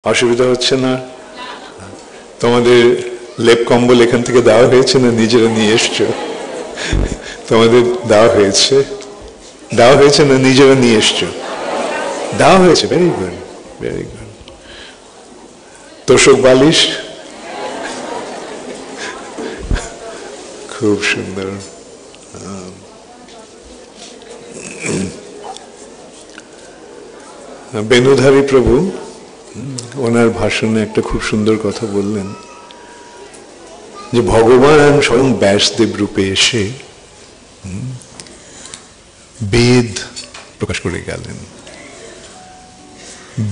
অসুবিধা হচ্ছে না? তোমাদের লেপ কম্বল এখান থেকে দেওয়া হয়েছে না নিজেরা নিয়ে এসছো? তোমাদের দেওয়া হয়েছে না নিজেরা নিয়ে এসছো? দেওয়া হয়েছে। Very good, very good. তোষক বালিশ খুব সুন্দর। বেনুধারী প্রভু ওনার ভাষণে একটা খুব সুন্দর কথা বললেন যে ভগবান স্বয়ং ব্যাসদেব রূপে এসে বেদ প্রকাশ করে গেলেন।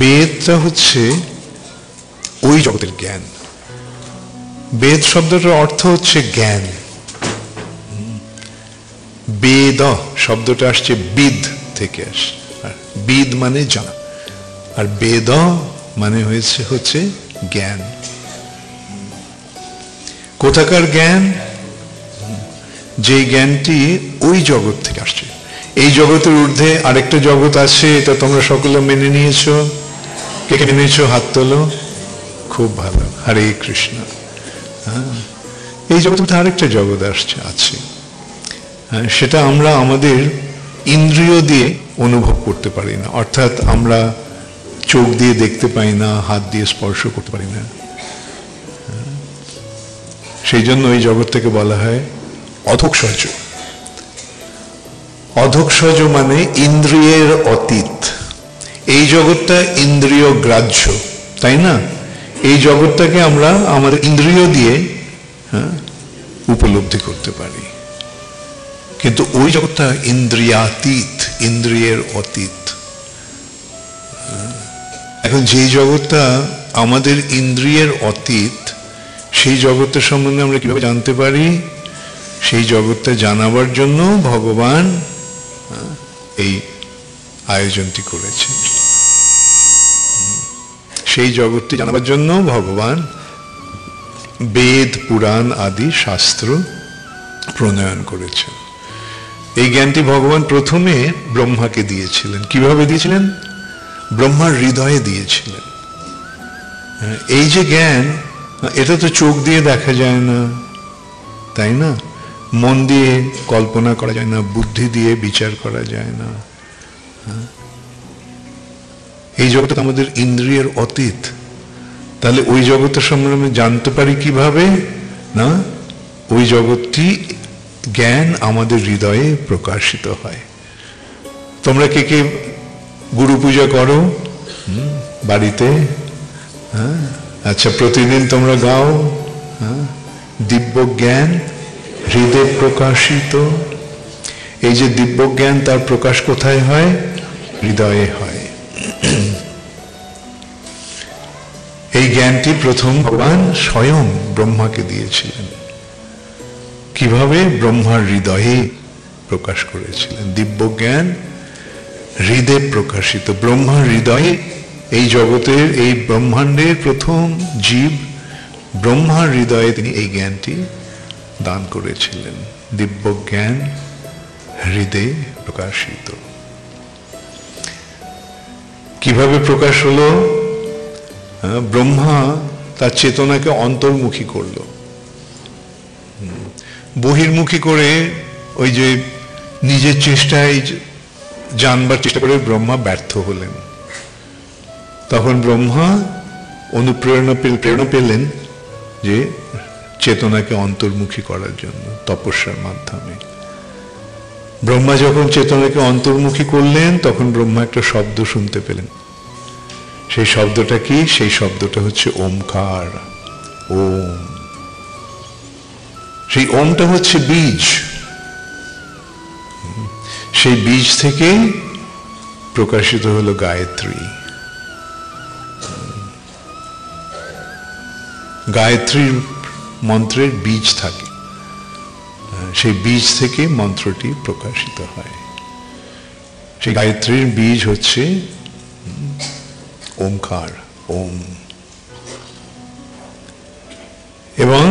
বেদটা হচ্ছে ওই জগতের জ্ঞান। বেদ শব্দটার অর্থ হচ্ছে জ্ঞান। বেদ শব্দটা আসছে বিদ থেকে আসে, বিদ মানে জানা, আর বেদ মানে হচ্ছে জ্ঞান। কোথাকার জ্ঞান? যে জ্ঞানটি ওই জগৎ থেকে আসছে। এই জগতের ঊর্ধ্বে আরেকটা জগৎ আছে, এটা তোমরা সকলে মেনে নিয়েছো। কে কে মেনেছো? হাত তোলো। খুব ভালো, হরে কৃষ্ণ। এই জগতের মধ্যে আরেকটা জগৎ আছে, সেটা আমরা আমাদের ইন্দ্রিয় দিয়ে অনুভব করতে পারি না, অর্থাৎ আমরা চোখ দিয়ে দেখতে পাই না, হাত দিয়ে স্পর্শ করতে পারি না। সেই জন্য ওই জগৎটাকে বলা হয় অধোক্ষজ। অধোক্ষজ মানে ইন্দ্রিয়ের অতীত। এই জগৎটা ইন্দ্রিয় গ্রাহ্য, তাই না? এই জগৎটাকে আমরা আমাদের ইন্দ্রিয় দিয়ে উপলব্ধি করতে পারি, কিন্তু ওই জগৎটা ইন্দ্রিয়াতীত, ইন্দ্রিয়ের অতীত। এখন যেই জগৎটা আমাদের ইন্দ্রিয়ের অতীত, সেই জগতের সম্বন্ধে আমরা কিভাবে জানতে পারি? সেই জগৎটা জানাবার জন্য ভগবান এই আয়োজনটি করেছেন। সেই জগৎটি জানাবার জন্য ভগবান বেদ, পুরাণ আদি শাস্ত্র প্রণয়ন করেছেন। এই জ্ঞানটি ভগবান প্রথমে ব্রহ্মাকে দিয়েছিলেন। কিভাবে দিয়েছিলেন? ব্রহ্মার হৃদয়ে দিয়েছিলেন। এই যে জ্ঞান, এটা তো চোখ দিয়ে দেখা যায় না, তাই না? মন দিয়ে কল্পনা করা যায় না, বুদ্ধি দিয়ে বিচার করা যায় না। এই জগৎ আমাদের ইন্দ্রিয়ের অতীত। তাহলে ওই জগতের সম্বন্ধে আমি জানতে পারি কিভাবে? না, ওই জগৎটি জ্ঞান আমাদের হৃদয়ে প্রকাশিত হয়। তোমরা কে কে গুরু পূজা করো বাড়িতে? আচ্ছা, প্রতিদিন তোমরা গাও দিব্য জ্ঞান হৃদয়ে প্রকাশিত। এই যে দিব্য জ্ঞান, তার প্রকাশ কোথায় হয়? হৃদয়ে হয়। এই জ্ঞানটি প্রথম ভগবান স্বয়ং ব্রহ্মাকে দিয়েছিলেন। কিভাবে? ব্রহ্মার হৃদয়ে প্রকাশ করেছিলেন। দিব্য জ্ঞান হৃদয়ে প্রকাশিত। ব্রহ্মার হৃদয়ে এই জগতের, এই ব্রহ্মাণ্ডের প্রথম জীব ব্রহ্মার হৃদয়ে তিনি এই জ্ঞানটি দান করেছিলেন। দিব্য জ্ঞান হৃদয়ে প্রকাশিত। কিভাবে প্রকাশ হলো? ব্রহ্মা তার চেতনাকে অন্তর্মুখী করলো। বহির্মুখী করে ওই যে নিজের চেষ্টায় জানবার চেষ্টা করে ব্রহ্মা ব্যর্থ হলেন। তখন ব্রহ্মা প্রেরণা পেলেন যে চেতনাকে অন্তর্মুখী করার জন্য তপস্যার মাধ্যমে। ব্রহ্মা যখন চেতনাকে অন্তর্মুখী করলেন, তখন ব্রহ্মা একটা শব্দ শুনতে পেলেন। সেই শব্দটা কি? সেই শব্দটা হচ্ছে ওমকার, ওম। সেই ওমটা হচ্ছে বীজ। সেই বীজ থেকে প্রকাশিত হলো গায়ত্রী। গায়ত্রীর মন্ত্রের বীজ থাকে, সেই বীজ থেকে মন্ত্রটি প্রকাশিত হয়। সেই গায়ত্রীর বীজ হচ্ছে ওমকার, ওম। এবং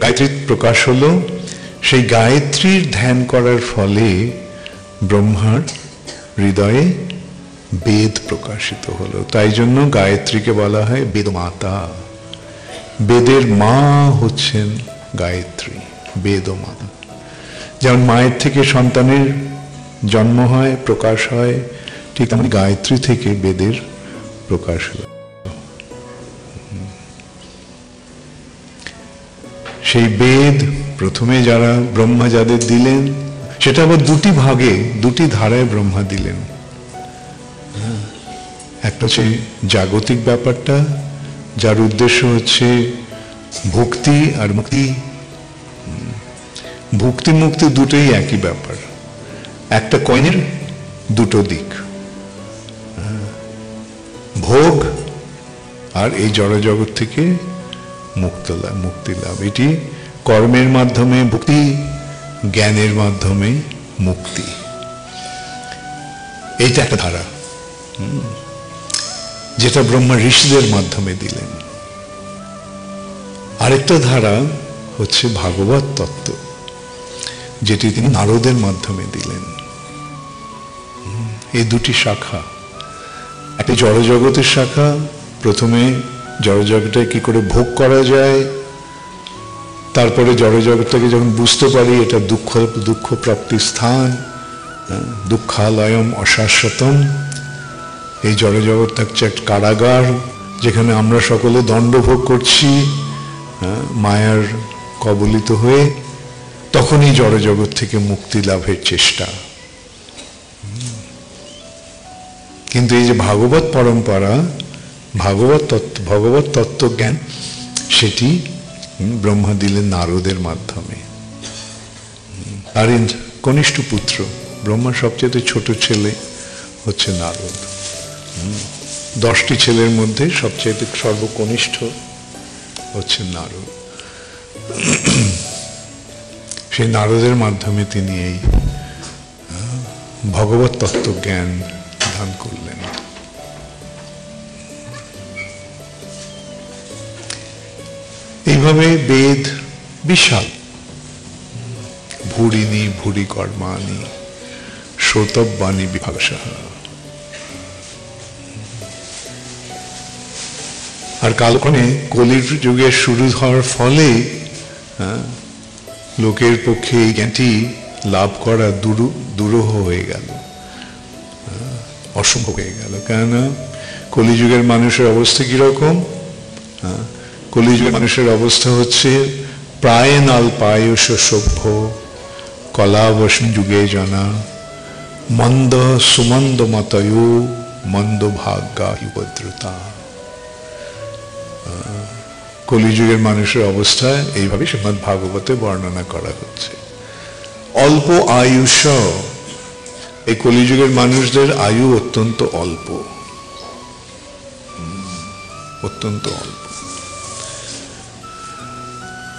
গায়ত্রীর প্রকাশ হলো। সেই গায়ত্রীর ধ্যান করার ফলে ব্রহ্মার হৃদয়ে বেদ প্রকাশিত হলো। তাই জন্য গায়ত্রীকে বলা হয় বেদমাতা। বেদের মা হচ্ছেন গায়ত্রী, বেদমাতা। যেমন মায়ের থেকে সন্তানের জন্ম হয়, প্রকাশ হয়, ঠিক তেমন গায়ত্রী থেকে বেদের প্রকাশ হলো। সেই বেদ প্রথমে যারা ব্রহ্মা যাদের দিলেন, সেটা আবার দুটি ভাগে, দুটি ধারায় ব্রহ্মা দিলেন। একটা হচ্ছে জাগতিক ব্যাপারটা, যার উদ্দেশ্য হচ্ছে ভক্তি আর মুক্তি। ভক্তি মুক্তি দুটোই একই ব্যাপার, একটা কয়েনের দুটো দিক, ভোগ আর এই জড়জগৎ থেকে মুক্তি লাভ। এটি কর্মের মাধ্যমে ভক্তি, জ্ঞানের মাধ্যমে মুক্তি। এইটা একটা ধারা, যেটা ব্রহ্মা ঋষিদের মাধ্যমে দিলেন। আরেকটা ধারা হচ্ছে ভাগবত তত্ত্ব, যেটি তিনি নারদের মাধ্যমে দিলেন। এই দুটি শাখা, একটা জড়জগতের শাখা, প্রথমে জড়জগৎটা কি করে ভোগ করা যায়, তারপরে জড়জগৎটাকে যখন বুঝতে পারি এটা দুঃখ প্রাপ্তির স্থান, দুঃখালয়ম অশাশ্বতম, এই জড়জগৎটা হচ্ছে একটা কারাগার, যেখানে আমরা সকলে দণ্ড ভোগ করছি মায়ার কবলিত হয়ে, তখন এই জড়জগৎ থেকে মুক্তি লাভের চেষ্টা। কিন্তু এই যে ভাগবত পরম্পরা, ভগবত তত্ত্বজ্ঞান, সেটি ব্রহ্মা দিলেন নারদের মাধ্যমে। আর কনিষ্ঠ পুত্র, ব্রহ্মার সবচেয়ে ছোট ছেলে হচ্ছে নারদ। 10টি ছেলের মধ্যে সবচেয়ে সর্বকনিষ্ঠ হচ্ছে নারদ। সেই নারদের মাধ্যমে তিনি এই ভগবত তত্ত্বজ্ঞান দান করলেন। এইভাবে বেদ বিশাল, ভূরিণী ভূরি কর্মাণি শ্রোতব্যানি বিভাগশঃ। আর কালক্রমে কলির যুগের শুরু হওয়ার ফলে লোকের পক্ষে এই জ্ঞানটি লাভ করা দুরূহ হয়ে গেল, অসম্ভব হয়ে গেল। কেননা কলিযুগের মানুষের অবস্থা কিরকম? কলিযুগের মানুষের অবস্থা হচ্ছে প্রায় নাল্পায়ুষ সভ্য কলাবশন যুগে জানা মন্দ সুমন্দ মতয় মন্দ ভাগ্যা উপদ্রুতা। কলিযুগের মানুষের অবস্থা এইভাবে শ্রীমদ্ ভাগবতে বর্ণনা করা হচ্ছে। অল্প আয়ুষ, এই কলিযুগের মানুষদের আয়ু অত্যন্ত অল্প, অত্যন্ত অল্প,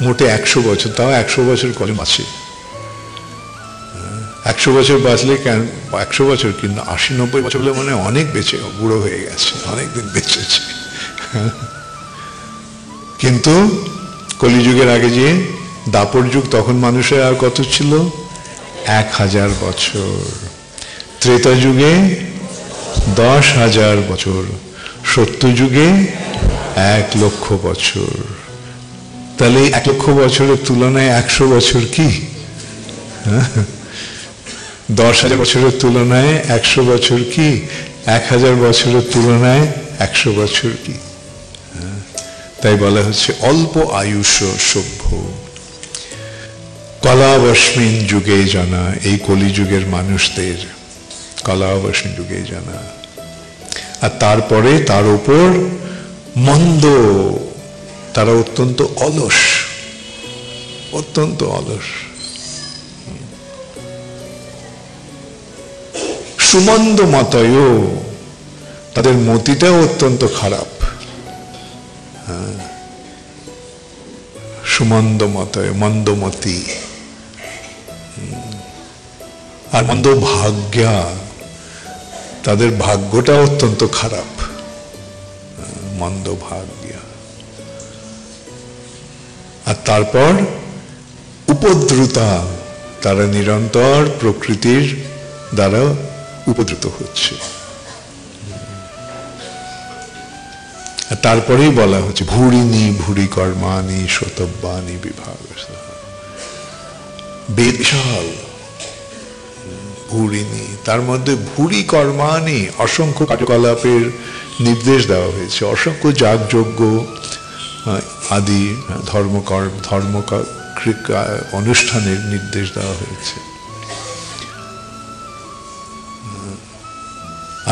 মোটে 100 বছর, তাও 100 বছর কলে বাঁচে। 100 বছর বাঁচলে কেন 100 বছর, কিন্তু 80-90 বছর হলে মানে অনেক বেঁচে, বুড়ো হয়ে গেছে, অনেকদিন বেঁচেছে। কিন্তু কলিযুগের আগে যে দাপর যুগ, তখন মানুষের আর কত ছিল? 1000 বছর। ত্রেতা যুগে 10,000 বছর, সত্য যুগে 1,00,000 বছর। তাহলে 1,00,000 বছরের তুলনায় 100 বছর কি? 10,000 বছরের তুলনায় 100 বছর কি? 1000 বছরের তুলনায় 100 বছর কি? তাই বলা হচ্ছে অল্প আয়ুষ সভ্য কলাবস্মিন যুগে জানা। এই কলিযুগের মানুষদের কলাবস্মিন যুগে জানা। আর তারপরে তার উপর মন্দ, তারা অত্যন্ত অলস, অত্যন্ত অলস। সুমন্দ মতয়, তাদের মতিটাও অত্যন্ত খারাপ। সুমন্দ মতয়, মন্দমতি। আর মন্দ ভাগ্যা, তাদের ভাগ্যটা অত্যন্ত খারাপ, মন্দ ভাগ্যা। আর তারপর উপদ্রুতা, তারা নিরন্তর প্রকৃতির দ্বারা উপদ্রুত হচ্ছে। তারপরেই বলা হচ্ছে ভূরিণী ভূরি কর্মাণি শতব্যানি বিভাগ, বিশাল ভূরিণী, তার মধ্যে ভূরি কর্মাণি অসংখ্য কার্যকলাপের নির্দেশ দেওয়া হয়েছে, অসংখ্য যাগযজ্ঞ আদি ধর্ম অনুষ্ঠানের নির্দেশ দেওয়া হয়েছে।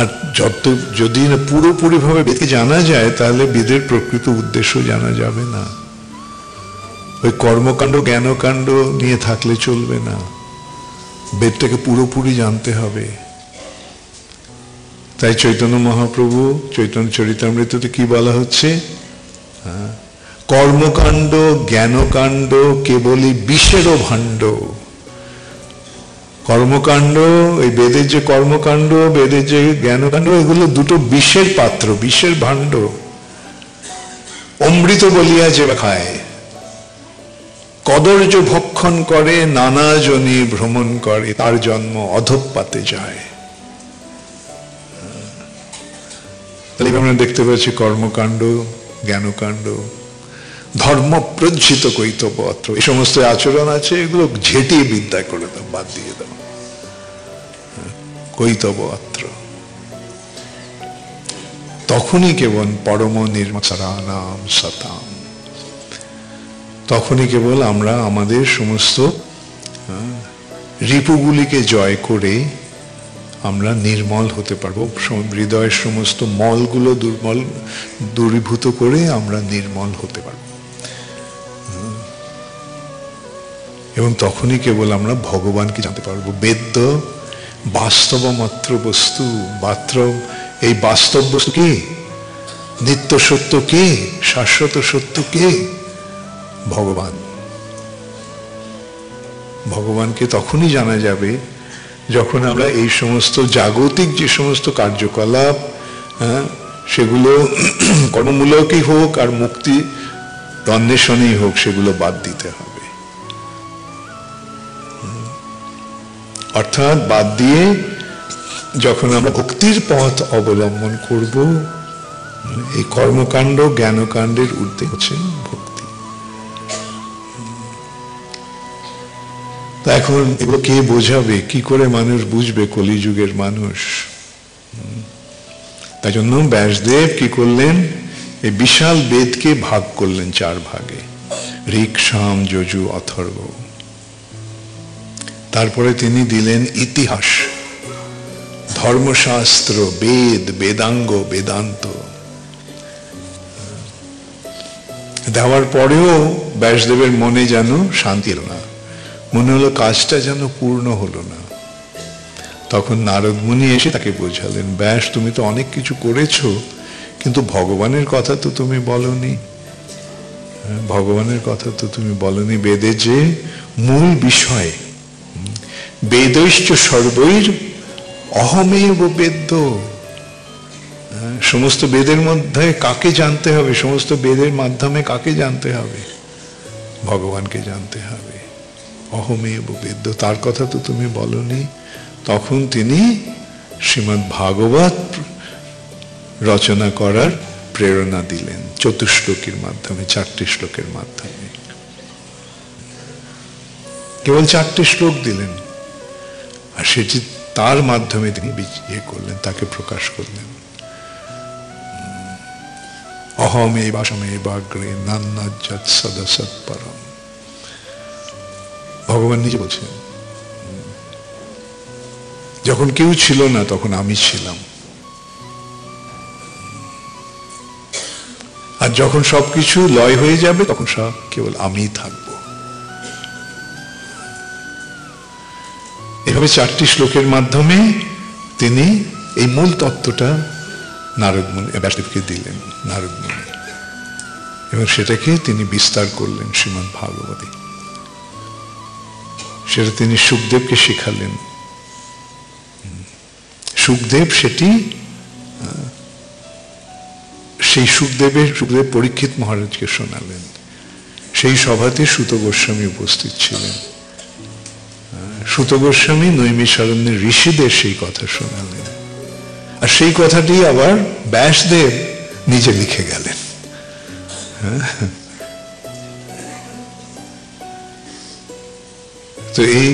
আর যদি না পুরোপুরি ভাবে বেদকে জানা যায় তাহলে বেদের প্রকৃত উদ্দেশ্য জানা যাবে না। ওই কর্মকাণ্ড জ্ঞানকাণ্ড নিয়ে থাকলে চলবে না, বেদটাকে পুরোপুরি জানতে হবে। তাই চৈতন্য মহাপ্রভু চৈতন্য চরিতামৃততে কি বলা হচ্ছে, কর্মকাণ্ড জ্ঞানকাণ্ড কেবলই বিষেরও ভাণ্ড। কর্মকাণ্ড, এই বেদের যে কর্মকাণ্ড, বেদের যে জ্ঞানকাণ্ড, এগুলো দুটো বিষের পাত্র, বিষের ভাণ্ড। অমৃত বলিয়া যে খায়, কদর্য ভক্ষণ করে, নানা জনি ভ্রমণ করে, তার জন্ম অধঃপাতে যায়। তাহলে আমরা দেখতে পাচ্ছি কর্মকাণ্ড জ্ঞানকাণ্ড, ধর্ম প্রজ্জিত কৈতবত্র, এই সমস্ত আচরণ আছে, এগুলো ঝেঁটিয়ে বিদ্যায় করে দাও, বাদ দিয়ে দাও। কৈতবত্র তখনই কেবল পরম নির্মচারানাম সতাম, তখনই কেবল আমরা আমাদের সমস্ত রিপুগুলিকে জয় করে আমরা নির্মল হতে পারবো, হৃদয়ের সমস্ত মলগুলো দূরীভূত করে আমরা নির্মল হতে পারবো। এবং তখনই কেবল আমরা ভগবানকে জানতে পারবো। বেদ্য বাস্তব মাত্র বস্তু, মাত্র এই বাস্তব বস্তু কি, নিত্য সত্য কে, শাশ্বত সত্য কে, ভগবান। ভগবানকে তখনই জানা যাবে যখন আমরা এই সমস্ত জাগতিক যে সমস্ত কার্যকলাপ, সেগুলো কর্মমূলকই হোক আর মুক্তি অন্বেষণেই হোক, সেগুলো বাদ দিতে হবে। অর্থাৎ বাদ দিয়ে যখন আমরা ভক্তির পথ অবলম্বন করব, এই কর্মকাণ্ড জ্ঞানকাণ্ডের ঊর্ধ্বে হচ্ছে ভক্তি। তা এখন এগুলো কে বোঝাবে, কি করে মানুষ বুঝবে, কলিযুগের মানুষ? তাই জন্য ব্যাসদেব কি করলেন, এই বিশাল বেদকে ভাগ করলেন 4 ভাগে, ঋক্ সাম যজু অথর্ব। তারপরে তিনি দিলেন ইতিহাস, ধর্মশাস্ত্র, বেদ, বেদাঙ্গ, বেদান্ত। দেওয়ার পরেও ব্যাসদেবের মনে যেন শান্তি এলো না, মনে হলো কাজটা যেন পূর্ণ হলো না। তখন নারদ মুনি এসে তাকে বোঝালেন, ব্যাস তুমি তো অনেক কিছু করেছো, কিন্তু ভগবানের কথা তো তুমি বলনি, ভগবানের কথা তো তুমি বলনি। বেদের যে মূল বিষয়, বেদৈশ্চ সর্বৈর অহমেব বেদ্য, সমস্ত বেদের মধ্যে কাকে জানতে হবে, সমস্ত বেদের মাধ্যমে কাকে জানতে হবে, ভগবানকে জানতে হবে। অহমেব বেদ্য, তার কথা তো তুমি বলনি। তখন তিনি শ্রীমদ্ ভাগবত রচনা করার প্রেরণা দিলেন 4 শ্লোকের মাধ্যমে, 4টি শ্লোকের মাধ্যমে। কেবল 4টি শ্লোক দিলেন, আর সেটি তার মাধ্যমে তিনি করলেন, তাকে প্রকাশ করলেন। অহমে বাসমে বাগ্রে নান্নাজ্জাত সদসৎ পরম, ভগবান নিজে বলছেন, যখন কেউ ছিল না তখন আমি ছিলাম, আর যখন সবকিছু লয় হয়ে যাবে তখন সব কেবল আমিই থাকব। এভাবে 4টি শ্লোকের মাধ্যমে তিনি এই মূল তত্ত্বটা নারদ মুনি ব্যাসদেবকে দিলেন, নারদ মুনি, এবং সেটাকে তিনি বিস্তার করলেন শ্রীমদ্ ভাগবতে। সেটা তিনি সুখদেবকে শেখালেন। সুখদেব সেটি, সেই সুখদেব পরীক্ষিত মহারাজকে শোনালেন। সেই সভাতে সুত গোস্বামী উপস্থিত ছিলেন। সুত গোস্বামী নৈমিষারণ্যের ঋষিদের সেই কথা শোনালেন, আর সেই কথাটি আবার ব্যাসদেব নিজে লিখে গেলেন। তো এই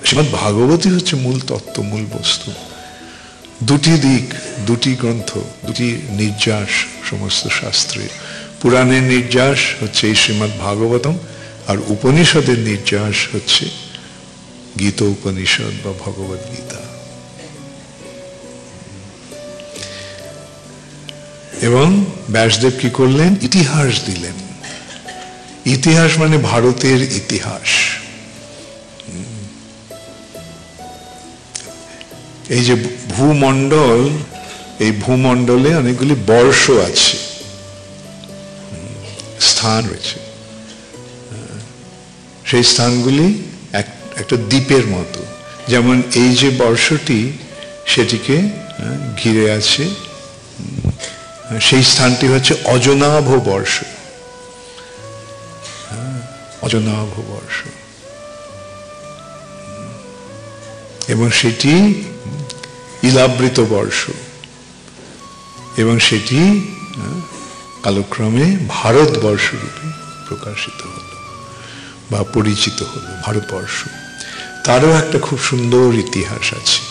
শ্রীমদ্ ভাগবতী হচ্ছে মূল তত্ত্ব, মূল বস্তু। দুটি দিক, দুটি গ্রন্থ, দুটি নির্যাস সমস্ত শাস্ত্রে। পুরাণের নির্যাস হচ্ছে এই শ্রীমদ্ ভাগবতম, আর উপনিষদের নির্যাস হচ্ছে গীতা উপনিষদ বা ভগবদ গীতা। এবং ব্যাসদেব কি করলেন? ইতিহাস দিলেন। ইতিহাস মানে ভারতের ইতিহাস। এই যে ভূমণ্ডল, এই ভূমণ্ডলে অনেকগুলি বর্ষ আছে, স্থান রয়েছে। সেই স্থানগুলি একটা দ্বীপের মতো। যেমন এই যে বর্ষটি, সেটিকে ঘিরে আছে, সেই স্থানটি হচ্ছে অজনাভ বর্ষ। অজনাভ বর্ষ, এবং সেটি ইলাবৃত বর্ষ, এবং সেটি কালক্রমে ভারতবর্ষ রূপে প্রকাশিত হল বা পরিচিত হল, ভারতবর্ষ। তারও একটা খুব সুন্দর ইতিহাস আছে।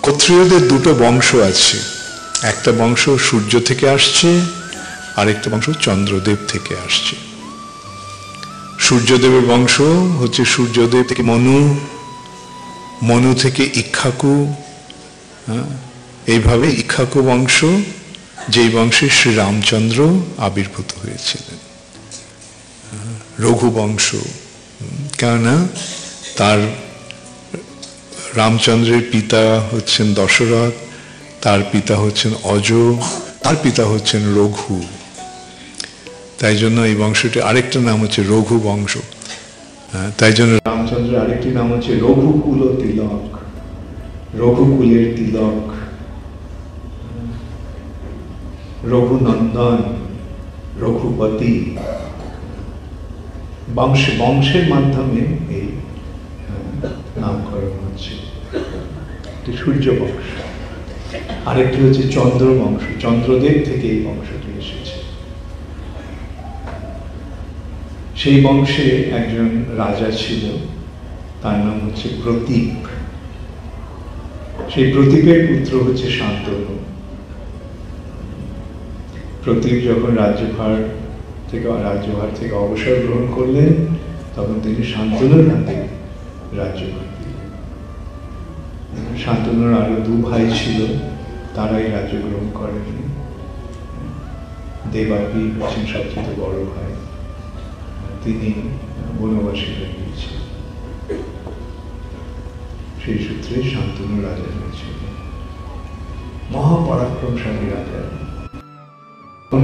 ক্ষত্রিয়দের দুটো বংশ আছে, একটা বংশ সূর্য থেকে আসছে, আরেকটা বংশ চন্দ্রদেব থেকে আসছে। সূর্যদেবের বংশ হচ্ছে সূর্যদেব থেকে মনু, মনু থেকে ইক্ষ্বাকু, এইভাবে ইক্ষ্বাকু বংশ, যেই বংশে শ্রী রামচন্দ্র আবির্ভূত হয়েছিলেন। রঘু বংশ, কেননা তার রামচন্দ্রের পিতা হচ্ছেন দশরথ, তার পিতা হচ্ছেন অজ, তার পিতা হচ্ছেন রঘু। তাই জন্য এই বংশটি আরেকটা নাম হচ্ছে রঘু বংশ। তাই জন্য রামচন্দ্রের আরেকটি নাম হচ্ছে রঘুকুল তিলক, রঘুকুলের তিলক, রঘুনন্দন, রঘুপতি। বংশের মাধ্যমে এই নামকরণ হচ্ছে। সূর্য বংশ। আরেকটি হচ্ছে চন্দ্র বংশ, চন্দ্রদেব থেকে এই বংশটি এসেছে। সেই বংশে একজন রাজা ছিল, তার নাম হচ্ছে প্রতীপ। সেই প্রতীপের পুত্র হচ্ছে শান্তনু। প্রতীপ যখন রাজ্যভার থেকে অবসর গ্রহণ করলেন, তখন তিনি শান্তনুর হাতে রাজ্যভার দিলেন। শান্তনুর আরো দু ভাই ছিল, তারাই রাজ্য গ্রহণ করেননি। দেবাপি হচ্ছেন সবচেয়ে বড় ভাই, তিনি বনবাসী হয়ে গিয়েছিলেন। সেই সূত্রে শান্তনু রাজা হয়েছিলেন, মহাপরাক্রমশালী রাজা।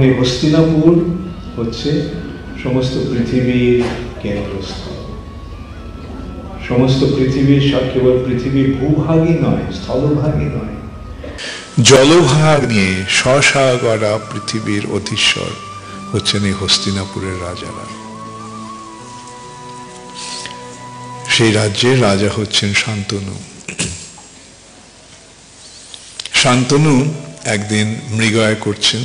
এই হস্তিনাপুর হচ্ছে সমস্ত পৃথিবীর কেন্দ্রস্থল। সমস্ত পৃথিবীর, কেবল পৃথিবীর ভূভাগই নয়, স্থলভাগই নয়, জলভাগ নিয়ে স্বসাগরা পৃথিবীর অধীশ্বর হচ্ছেন এই হস্তিনাপুরের রাজারা। সেই রাজ্যের রাজা হচ্ছেন শান্তনু। শান্তনু একদিন মৃগয়া করছেন।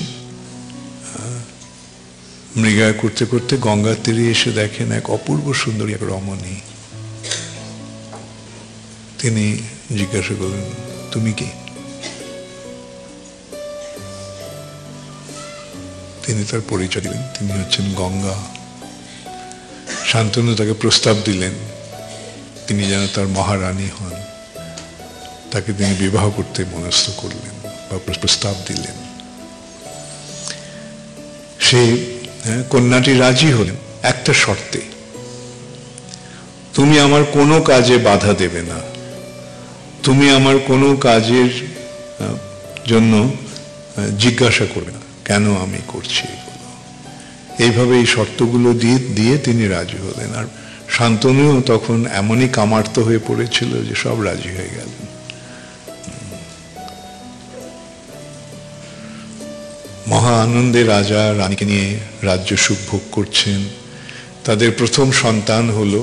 মৃগয়া করতে করতে গঙ্গার তীরে এসে দেখেন এক অপূর্ব সুন্দরী এক রমণী। তিনি জিজ্ঞাসা করলেন, তুমি কি? তিনি তার পরিচয় দিলেন, তিনি হচ্ছেন গঙ্গা। শান্তনু তাকে প্রস্তাব দিলেন তিনি যেন তার মহারানী হন। তাকে তিনি বিবাহ করতে মনস্থ করলেন বা প্রস্তাব দিলেন। সেই কন্যাটি রাজি হলেন একটা শর্তে, তুমি আমার কোনো কাজে বাধা দেবে না, তুমি আমার কোনো কাজের জন্য জিজ্ঞাসা করবে না কেন আমি করছি এগুলো। এইভাবে এই শর্তগুলো দিয়ে তিনি রাজি হলেন। আর শান্তনুও তখন এমনই কামার্ত হয়ে পড়েছিল যে সব রাজি হয়ে গেলেন। মহা আনন্দে রাজা রানীকে নিয়ে রাজ্য সুখ ভোগ করছেন। তাদের প্রথম সন্তান হলো।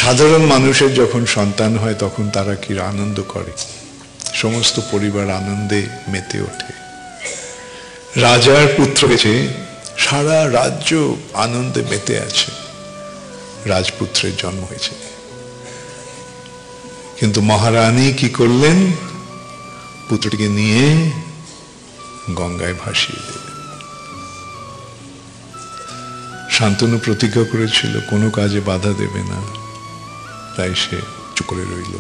সাধারণ মানুষের যখন সন্তান হয় তখন তারা কি আনন্দ করে, সমস্ত পরিবার আনন্দে মেতে ওঠে। রাজার পুত্র হয়েছে, সারা রাজ্য আনন্দে মেতে আছে, রাজপুত্রের জন্ম হয়েছে। কিন্তু মহারানী কি করলেন? পুত্রটিকে নিয়ে গঙ্গায় ভাসিয়ে দিলেন। শান্তনু প্রতিজ্ঞা করেছিল কোনো কাজে বাধা দেবে না, তাই সে চুপ করে রইল।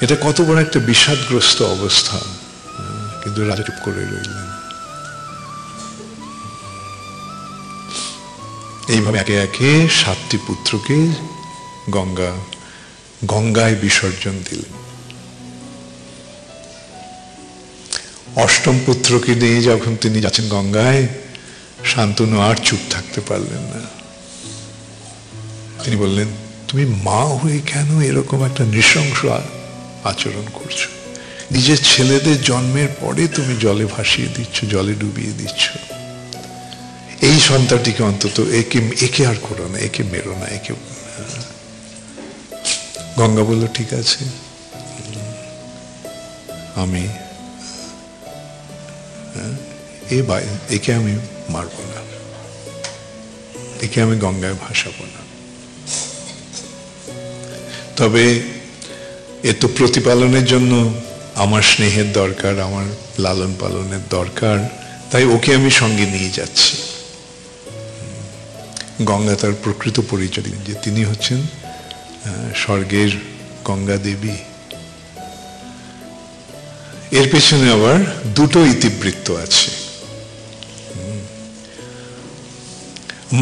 এটা কত বড় একটা বিষাদগ্রস্ত অবস্থা, কিন্তু রাজা চুপ করে রইলেন। এইভাবে একে একে 7টি পুত্রকে গঙ্গায় বিসর্জন দিলেন। 8ম পুত্রকে নিয়ে যখন তিনি যাচ্ছেন গঙ্গায়, শান্তনু আর চুপ থাকতে পারলেন না। তিনি বললেন, তুমি মা হয়ে কেন এরকম একটা নৃশংস আচরণ করছো? নিজের ছেলেদের জন্মের পরে তুমি জলে ভাসিয়ে দিচ্ছ, জলে ডুবিয়ে দিচ্ছ। এই সন্তানটিকে অন্তত একে আর করো না, একে মেরো না, একে। গঙ্গা বলল, ঠিক আছে, আমি একে আমি মারব না, একে আমি গঙ্গায় ভাসাবো না। তবে এ তো প্রতিপালনের জন্য আমার স্নেহের দরকার, আমার লালন পালনের দরকার, তাই ওকে আমি সঙ্গে নিয়ে যাচ্ছি। গঙ্গা তার প্রকৃত পরিচয় দিলেন যে তিনি হচ্ছেন স্বর্গের গঙ্গা দেবী। এর পেছনে আবার দুটো ইতিবৃত্ত আছে।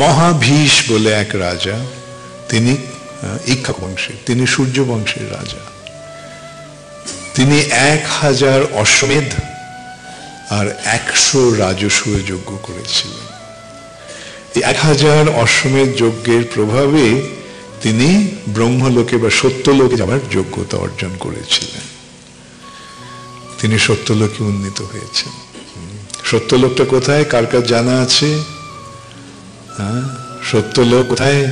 মহাভীষ বলে এক রাজা, তিনি ইক্ষ্বাক বংশের, তিনি সূর্য বংশের রাজা। তিনি 1000 অশ্বমেধ আর 100 রাজসূয় যজ্ঞ করেছিলেন। এই 1000 অশ্বমেধ যজ্ঞের প্রভাবে তিনি ব্রহ্মলোকে বা সত্যলোকে যাবার যোগ্যতা অর্জন করেছিলেন। তিনি সত্যলোকে উন্নীত হয়েছেন। সত্যলোকটা কোথায়, কার কার জানা আছে? সত্যলোক কোথায়?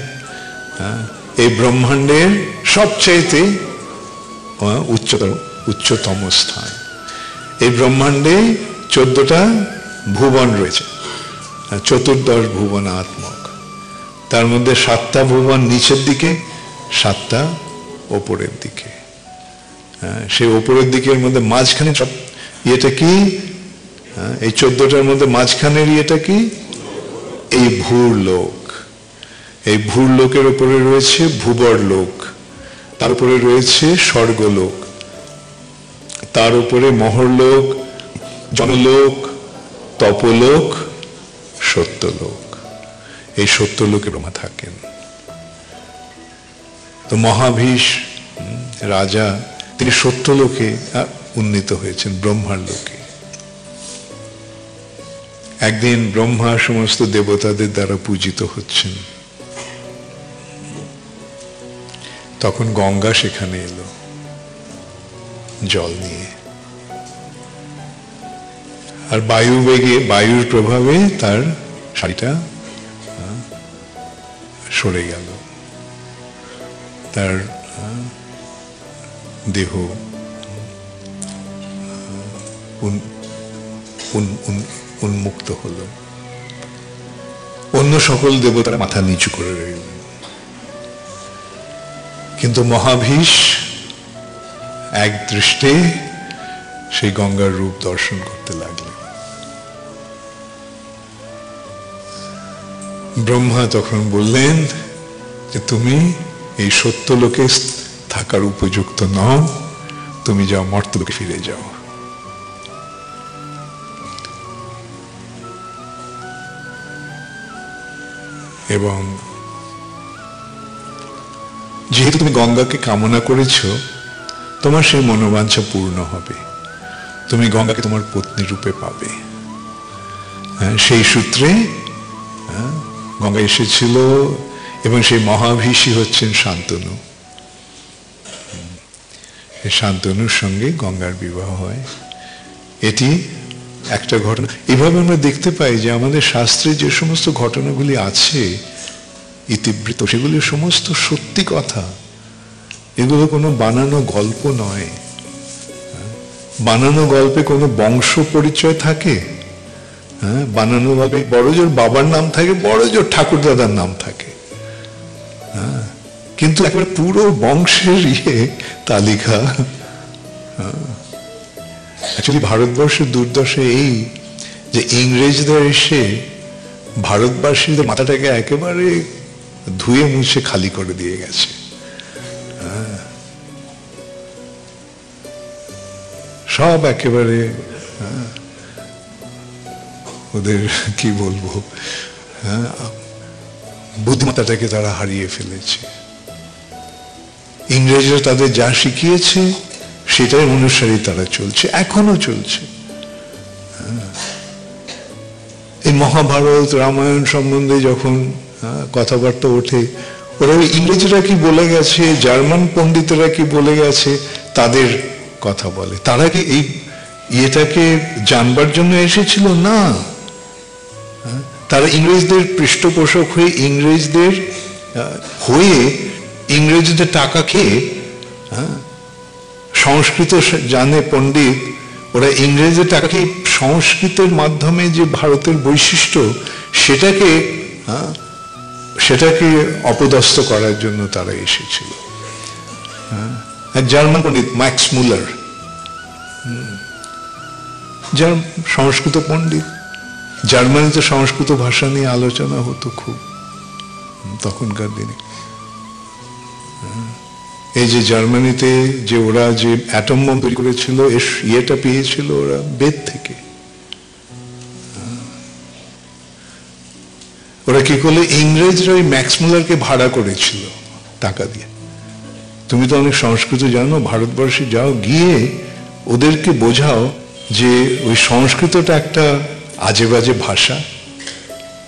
এই ব্রহ্মাণ্ডের সবচাইতে উচ্চতম স্থান। এই ব্রহ্মাণ্ডে 14টা ভুবন রয়েছে, 14 ভুবনাত্মক। তার মধ্যে 7টা ভুবন নিচের দিকে, 7টা ওপরের দিকে। সেই ওপরের দিকের মধ্যে মাঝখানে সব ইয়েটা কি? এই 14টার মধ্যে মাঝখানের ইয়েটা কি? এই ভূরলোক। এই ভূরলোকের উপরে রয়েছে ভূবর লোক, তার উপরে রয়েছে স্বর্গলোক, তার উপরে মহরলোক, জনলোক, তপলোক, সত্যলোক। এই সত্যলোকে ব্রহ্মা থাকেন। তো মহাভীষ রাজা, তিনি সত্যলোকে উন্নীত হয়েছেন, ব্রহ্মার লোকে। একদিন ব্রহ্মা সমস্ত দেবতাদের দ্বারা পূজিত হচ্ছেন, তখন গঙ্গা সেখানে এলো জল নিয়ে। আর বায়ুর প্রভাবে তার শাড়িটা সরে গেল, তার দেহ উন্মুক্ত হলো। অন্য সকল দেবতারা মাথা নিচু করে রইলেন, কিন্তু মহাভীষ এক দৃষ্টে সেই গঙ্গার রূপ দর্শন করতে লাগলেন। ব্রহ্মা তখন বললেন যে তুমি এই সত্যলোকে থাকার উপযুক্ত নও, তুমি যাও মর্তলোকে ফিরে যাও। এবং যেহেতু তুমি গঙ্গাকে কামনা করেছ, তোমার সেই মনোবাঞ্ছা পূর্ণ হবে, তুমি গঙ্গাকে তোমার পত্নী রূপে পাবে। সেই সূত্রে গঙ্গা এসেছিল, এবং সেই মহাভীষী হচ্ছেন শান্তনু। শান্তনুর সঙ্গে গঙ্গার বিবাহ হয়। এটি একটা ঘটনা। এভাবে আমরা দেখতে পাই যে আমাদের শাস্ত্রে যে সমস্ত ঘটনাগুলি আছে ইতিবৃত্ত, সেগুলি সমস্ত সত্যি কথা, এগুলো কোনো বানানো গল্প নয়। বানানো গল্পে কোনো বংশ পরিচয় থাকে? হ্যাঁ, বানানো গল্পে বড় জোর বাবার নাম থাকে, বড় জোর ঠাকুর দাদার নাম থাকে, হ্যাঁ, কিন্তু একবার পুরো বংশের তালিকা। অ্যাকচুয়ালি ভারতবর্ষের দুর্দশা এই যে ইংরেজদের এসে ভারতবাসীদের মাথাটাকে একেবারে ধুয়ে মুছে খালি করে দিয়ে গেছে। সব একেবারে ওদের কি বলবো, বুদ্ধিমত্তাটাকে তারা হারিয়ে ফেলেছে। ইংরেজরা তাদের যা শিখিয়েছে সেটাই অনুসারী তারা চলছে, এখনো চলছে। এই মহাভারত রামায়ণ সম্বন্ধে যখন কথাবার্তা ওঠে, ওরা ইংরেজরা কি বলে গেছে, জার্মান পণ্ডিতেরা কি বলে গেছে তাদের কথা বলে। তারা কি এই ইয়েটাকে জানবার জন্য এসেছিল? না, তারা ইংরেজদের পৃষ্ঠপোষক হয়ে ইংরেজদের টাকা খেয়ে সংস্কৃত জানে পণ্ডিত, ওরা ইংরেজদের টাকা খেয়ে সংস্কৃতের মাধ্যমে যে ভারতের বৈশিষ্ট্য সেটাকে অপদস্থ করার জন্য তারা এসেছিল। এক জার্মান পণ্ডিত ম্যাক্স মুলার, যার সংস্কৃত পণ্ডিত, জার্মানিতে সংস্কৃত ভাষা নিয়ে আলোচনা হতো খুব তখনকার দিনে। এই যে জার্মানিতে যে ওরা যে অ্যাটম বম তৈরি করেছিল, ইয়েটা পেয়েছিল ওরা বেদ থেকে। ওরা কি করলে, ইংরেজরা ওই ম্যাক্স মুলারকে ভাড়া করেছিল টাকা দিয়ে। তুমি তো অনেক সংস্কৃত জানো, ভারতবর্ষে যাও, গিয়ে ওদেরকে বোঝাও যে ওই সংস্কৃতটা একটা আজে বাজে ভাষা,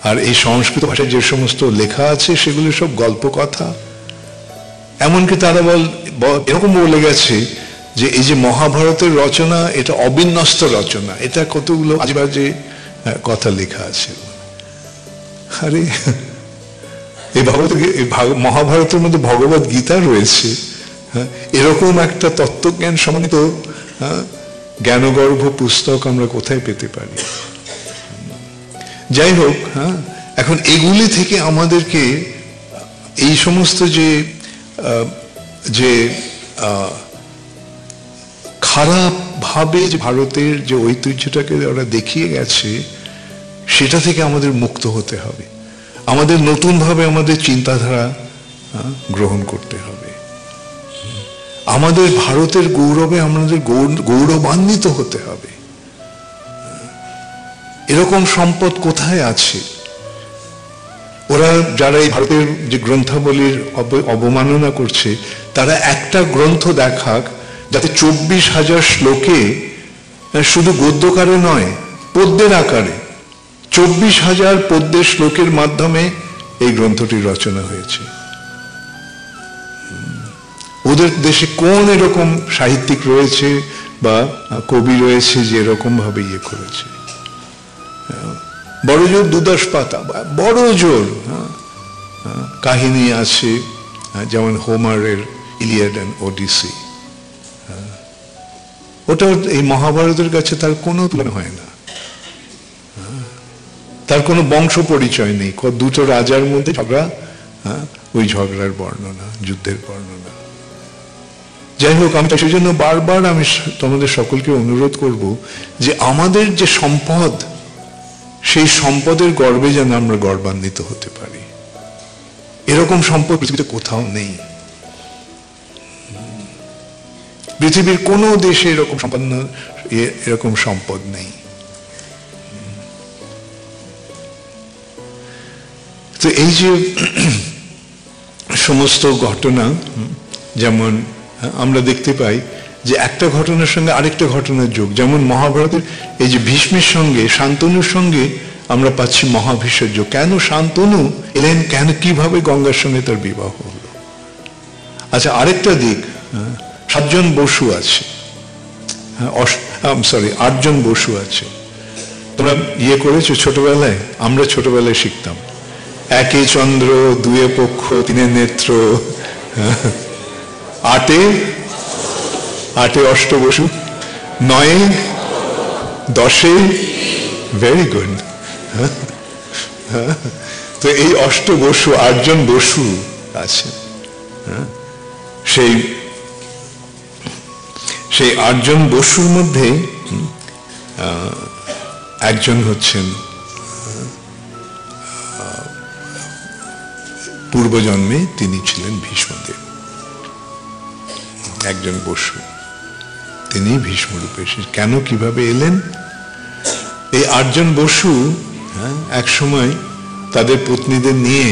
আর এই সংস্কৃত ভাষায় যে সমস্ত লেখা আছে সেগুলো সব গল্প কথা। এমনকি তারা এরকম বলে গেছে যে এই যে মহাভারতের রচনা, এটা অবিন্যস্ত রচনা, এটা কতগুলো আজে বাজে কথা লেখা আছে। আরে এই মহাভারতের মধ্যে ভগবত গীতা রয়েছে, এরকম একটা তত্ত্বজ্ঞান সমন্বিত জ্ঞানগর্ভ পুস্তক আমরা কোথায় পেতে পারি? যাই হোক, এখন এগুলি থেকে আমাদেরকে এই সমস্ত যে খারাপ ভাবে যে ভারতের যে ঐতিহ্যটাকে ওরা দেখিয়ে গেছে, সেটা থেকে আমাদের মুক্ত হতে হবে। আমাদের নতুন ভাবে আমাদের চিন্তাধারা গ্রহণ করতে হবে। আমাদের ভারতের গৌরবে আমাদের গৌরবান্বিত হতে হবে। এরকম সম্পদ কোথায় আছে? ওরা যারা এই ভারতের যে গ্রন্থাবলীর অবমাননা করছে, তারা একটা গ্রন্থ দেখাক যাতে 24,000 শ্লোকে, শুধু গদ্যকারে নয়, পদ্যের আকারে 24,000 পদ্যের শ্লোকের মাধ্যমে এই গ্রন্থটি রচনা হয়েছে। ওদের দেশে কোন এরকম সাহিত্যিক রয়েছে বা কবি রয়েছে যে এরকম ভাবে ইয়ে করেছে? বড় জোর 2-10 পাতা, বড় জোর কাহিনী আছে, যেমন হোমারের ইলিয়াড অ্যান্ড ওডিসি। ওটা এই মহাভারতের কাছে তার কোনো তুলনা হয় না। তার কোনো বংশ পরিচয় নেই, দুটো রাজার মধ্যে ঝগড়া, ওই ঝগড়ার বর্ণনা, যুদ্ধের বর্ণনা। যাই হোক, আমি সেই জন্য বারবার আমি তোমাদের সকলকে অনুরোধ করব যে আমাদের যে সম্পদ, সেই সম্পদের গর্বে যেন আমরা গর্বান্বিত হতে পারি। এরকম সম্পদ পৃথিবীতে কোথাও নেই। পৃথিবীর কোনো দেশে এরকম সম্পদ নেই। তো এই যে সমস্ত ঘটনা, যেমন আমরা দেখতে পাই যে একটা ঘটনার সঙ্গে আরেকটা ঘটনার যোগ, যেমন মহাভারতের এই যে ভীষ্মের সঙ্গে শান্তনুর সঙ্গে আমরা পাচ্ছি মহাভীষ্মের যোগ। কেন শান্তনু এলেন, কেন কিভাবে গঙ্গার সঙ্গে তার বিবাহ হলো। আচ্ছা, আরেকটা দিক, 7 জন বসু আছে, 8 জন বসু আছে। তোমরা ইয়ে করেছো ছোটবেলায়? আমরা ছোটবেলায় শিখতাম, 1 চন্দ্র, 2 পক্ষ, 3 নেত্র, 8 অষ্ট বসু, নয়ে, দশে, ভেরি গুড। তো এই অষ্ট বসু, 8 জন বসু আছে। সেই 8 জন বসুর মধ্যে একজন হচ্ছেন পূর্বজন্মে তিনি ছিলেন ভীষ্মদেব, একজন বসু, তিনি ভীষ্মরূপে এসে কেন কিভাবে এলেন? এই 8 জন বসু এক সময় তাদের পত্নীদের নিয়ে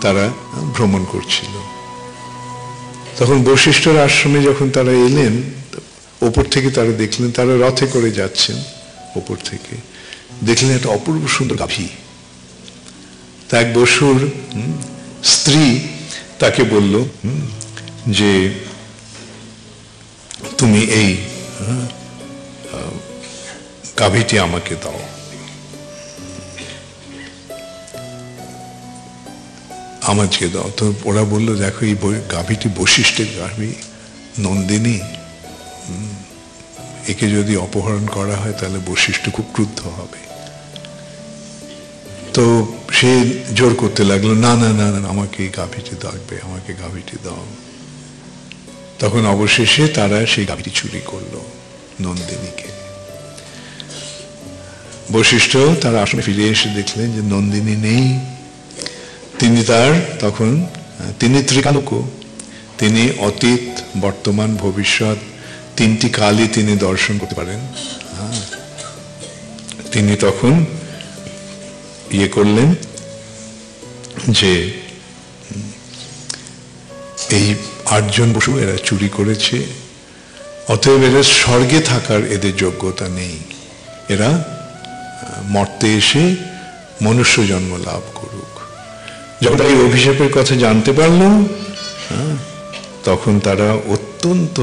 তারা ভ্রমণ করছিল। তখন বশিষ্ঠর আশ্রমে যখন তারা এলেন, ওপর থেকে তারা দেখলেন, তারা রথে করে যাচ্ছেন, ওপর থেকে দেখলেন একটা অপূর্ব সুন্দর গাভী। তা এক বসুর স্ত্রী তাকে বলল যে তুমি এই গাভীটি আমাকে দাও। আমাকে দাও। তো ওরা বলল, দেখো এই গাভীটি বশিষ্ঠের গাভী, নন্দিনী, একে যদি অপহরণ করা হয় তাহলে বশিষ্ঠ খুব ক্রুদ্ধ হবে। তো সে জোর করতে লাগলো, না না না না, আমাকে এই গাভীটি লাগবে, আমাকে গাভীটি দাও। তখন অবশেষে তারা সেই গাভীটি চুরি করলো, নন্দিনীকে। বশিষ্ঠ তার আশ্রমে ফিরে এসে দেখলেন যে নন্দিনী নেই। তিনি ত্রিকালক, তিনি অতীত, বর্তমান, ভবিষ্যৎ 3টি কালই তিনি দর্শন করতে পারেন। তিনি তখন করলেন যে এই 8 জন বসু এরা চুরি করেছে, অতএব এরা স্বর্গে থাকার এদের যোগ্যতা নেই, এরা মর্তে এসে মনুষ্য জন্ম লাভ করুক। যখন এই অভিশাপের কথা জানতে পারল, তখন তারা অত্যন্ত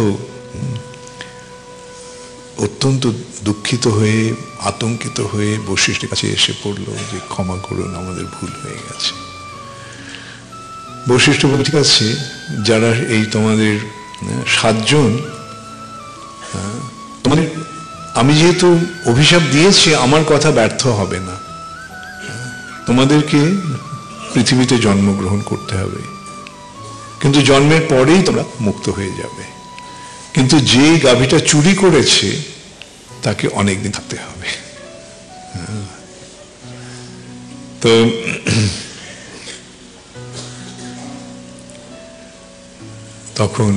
দুঃখিত হয়ে, আতঙ্কিত হয়ে বশিষ্ঠের কাছে এসে পড়ল যে ক্ষমা করুন, আমাদের ভুল হয়ে গেছে। বশিষ্ঠ বলে, ঠিক আছে, যারা এই তোমাদের 7 জন, তোমাদের আমি যেহেতু অভিশাপ দিয়েছি, আমার কথা ব্যর্থ হবে না, তোমাদেরকে পৃথিবীতে জন্মগ্রহণ করতে হবে, কিন্তু জন্মের পরেই তোমরা মুক্ত হয়ে যাবে। কিন্তু যে গাভীটা চুরি করেছে তাকে অনেকদিন থাকতে হবে। তো তখন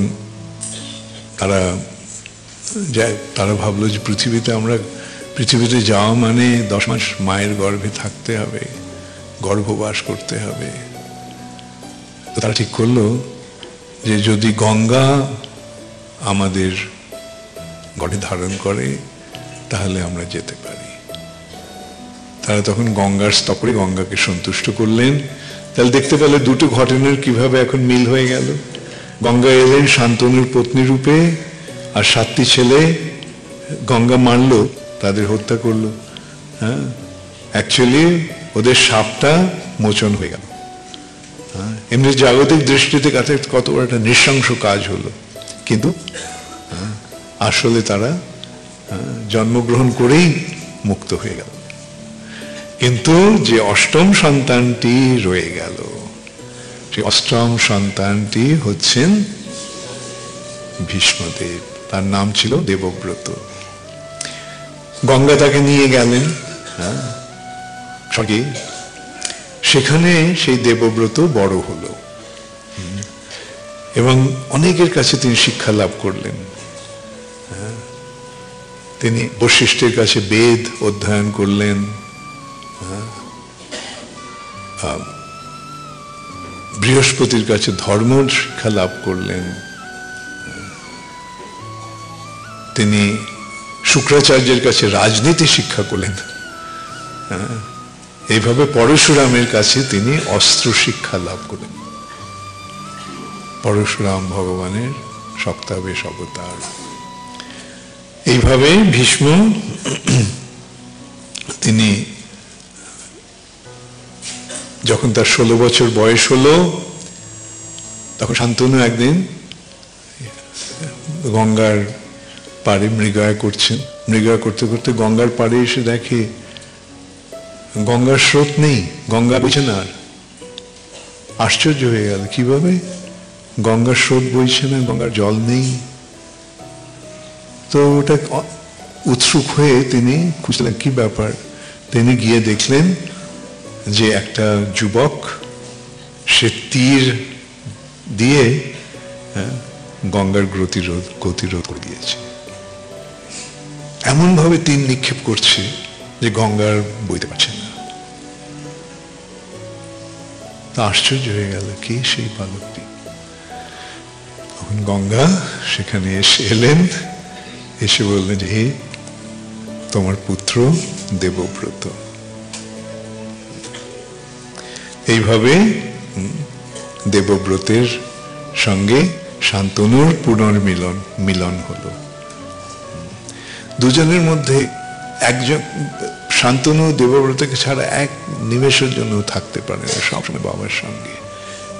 তারা ভাবলো যে পৃথিবীতে যাওয়া মানে 10 মাস মায়ের গর্ভে থাকতে হবে, গর্ভবাস করতে হবে। তো তারা ঠিক করলো যে যদি গঙ্গা আমাদের গর্ভে ধারণ করে তাহলে আমরা যেতে পারি। তারা তখন গঙ্গার স্তপরে গঙ্গাকে সন্তুষ্ট করলেন। তাহলে দেখতে পেলে দুটো ঘটনার কিভাবে এখন মিল হয়ে গেল। গঙ্গা এলেন শান্তনুর পত্নী রূপে, আর 7টি ছেলে গঙ্গা মারল, তাদের হত্যা করলো। অ্যাকচুয়ালি ওদের শাপটা মোচন হয়ে গেল। এমনি জাগতিক দৃষ্টিতে কত বড় একটা নৃশংস কাজ হলো, কিন্তু আসলে তারা জন্মগ্রহণ করেই মুক্ত হয়ে গেল। কিন্তু যে 8ম সন্তানটি রয়ে গেল, সেই 8ম সন্তানটি হচ্ছেন ভীষ্মদেব। তার নাম ছিল দেবব্রত। গঙ্গা তাকে নিয়ে গেলেন স্বর্গে। সেখানে সেই দেবব্রত বড় হলো এবং অনেকের কাছে তিনি শিক্ষা লাভ করলেন। তিনি বশিষ্ঠের কাছে বেদ অধ্যয়ন করলেন, বৃহস্পতির কাছে ধর্ম শিক্ষা লাভ করলেন, তিনি শুক্রাচার্যের কাছে রাজনীতি শিক্ষা করলেন। এইভাবে পরশুরামের কাছে তিনি অস্ত্র শিক্ষা লাভ করলেন। পরশুরাম ভগবানের সপ্তাবেশ অবতার। এইভাবে ভীষ্ম তিনি যখন তার 16 বছর বয়স হলো, তখন শান্তনু একদিন গঙ্গার পাড়ে মৃগয়া করছেন। মৃগয়া করতে করতে গঙ্গার পাড়ে এসে দেখে গঙ্গার স্রোত নেই, গঙ্গা বইছে না। আর আশ্চর্য হয়ে গেল, কিভাবে গঙ্গার স্রোত বইছে না, গঙ্গার জল নেই। তো ওটা উৎসুক হয়ে তিনি খুঁজলেন কি ব্যাপার। তিনি গিয়ে দেখলেন যে একটা যুবক সে তীর দিয়ে গঙ্গার গতিরোধ করে দিয়েছে। এমন ভাবে তীর নিক্ষেপ করছে যে গঙ্গার বইতে পারছে না। তা আশ্চর্য হয়ে গেল, কে সেই বালকটি। তখন গঙ্গা সেখানে এলেন, এসে বললেন, হে তোমার পুত্র দেবব্রত। এইভাবে দেবব্রতের সঙ্গে শান্তনুর পুনর্মিলন হলো। দুজনের মধ্যে একজন, শান্তনু দেবব্রতকে ছাড়া এক নিমেষের জন্য থাকতে পারে না, সবসময় বাবার সঙ্গে,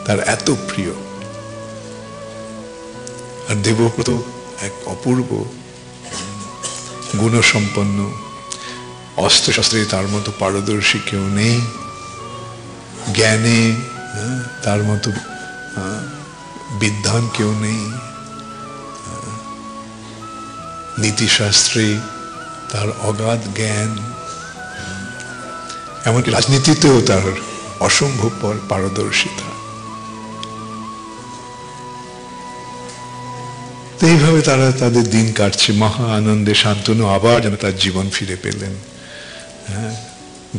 তার এত প্রিয়। আর দেবব্রত এক অপূর্ব গুণসম্পন্ন, অস্ত্রশস্ত্রে তার মতো পারদর্শী কেউ নেই, জ্ঞানে তার মতো বিদ্বান কেউ নেই, নীতিশাস্ত্রে তার অগাধ জ্ঞান, এমনকি রাজনীতিতেও তার অসম্ভব পারদর্শিতা। এইভাবে তারা তাদের দিন কাটছে মহা আনন্দে। শান্তনু আবার যেন তার জীবন ফিরে পেলেন।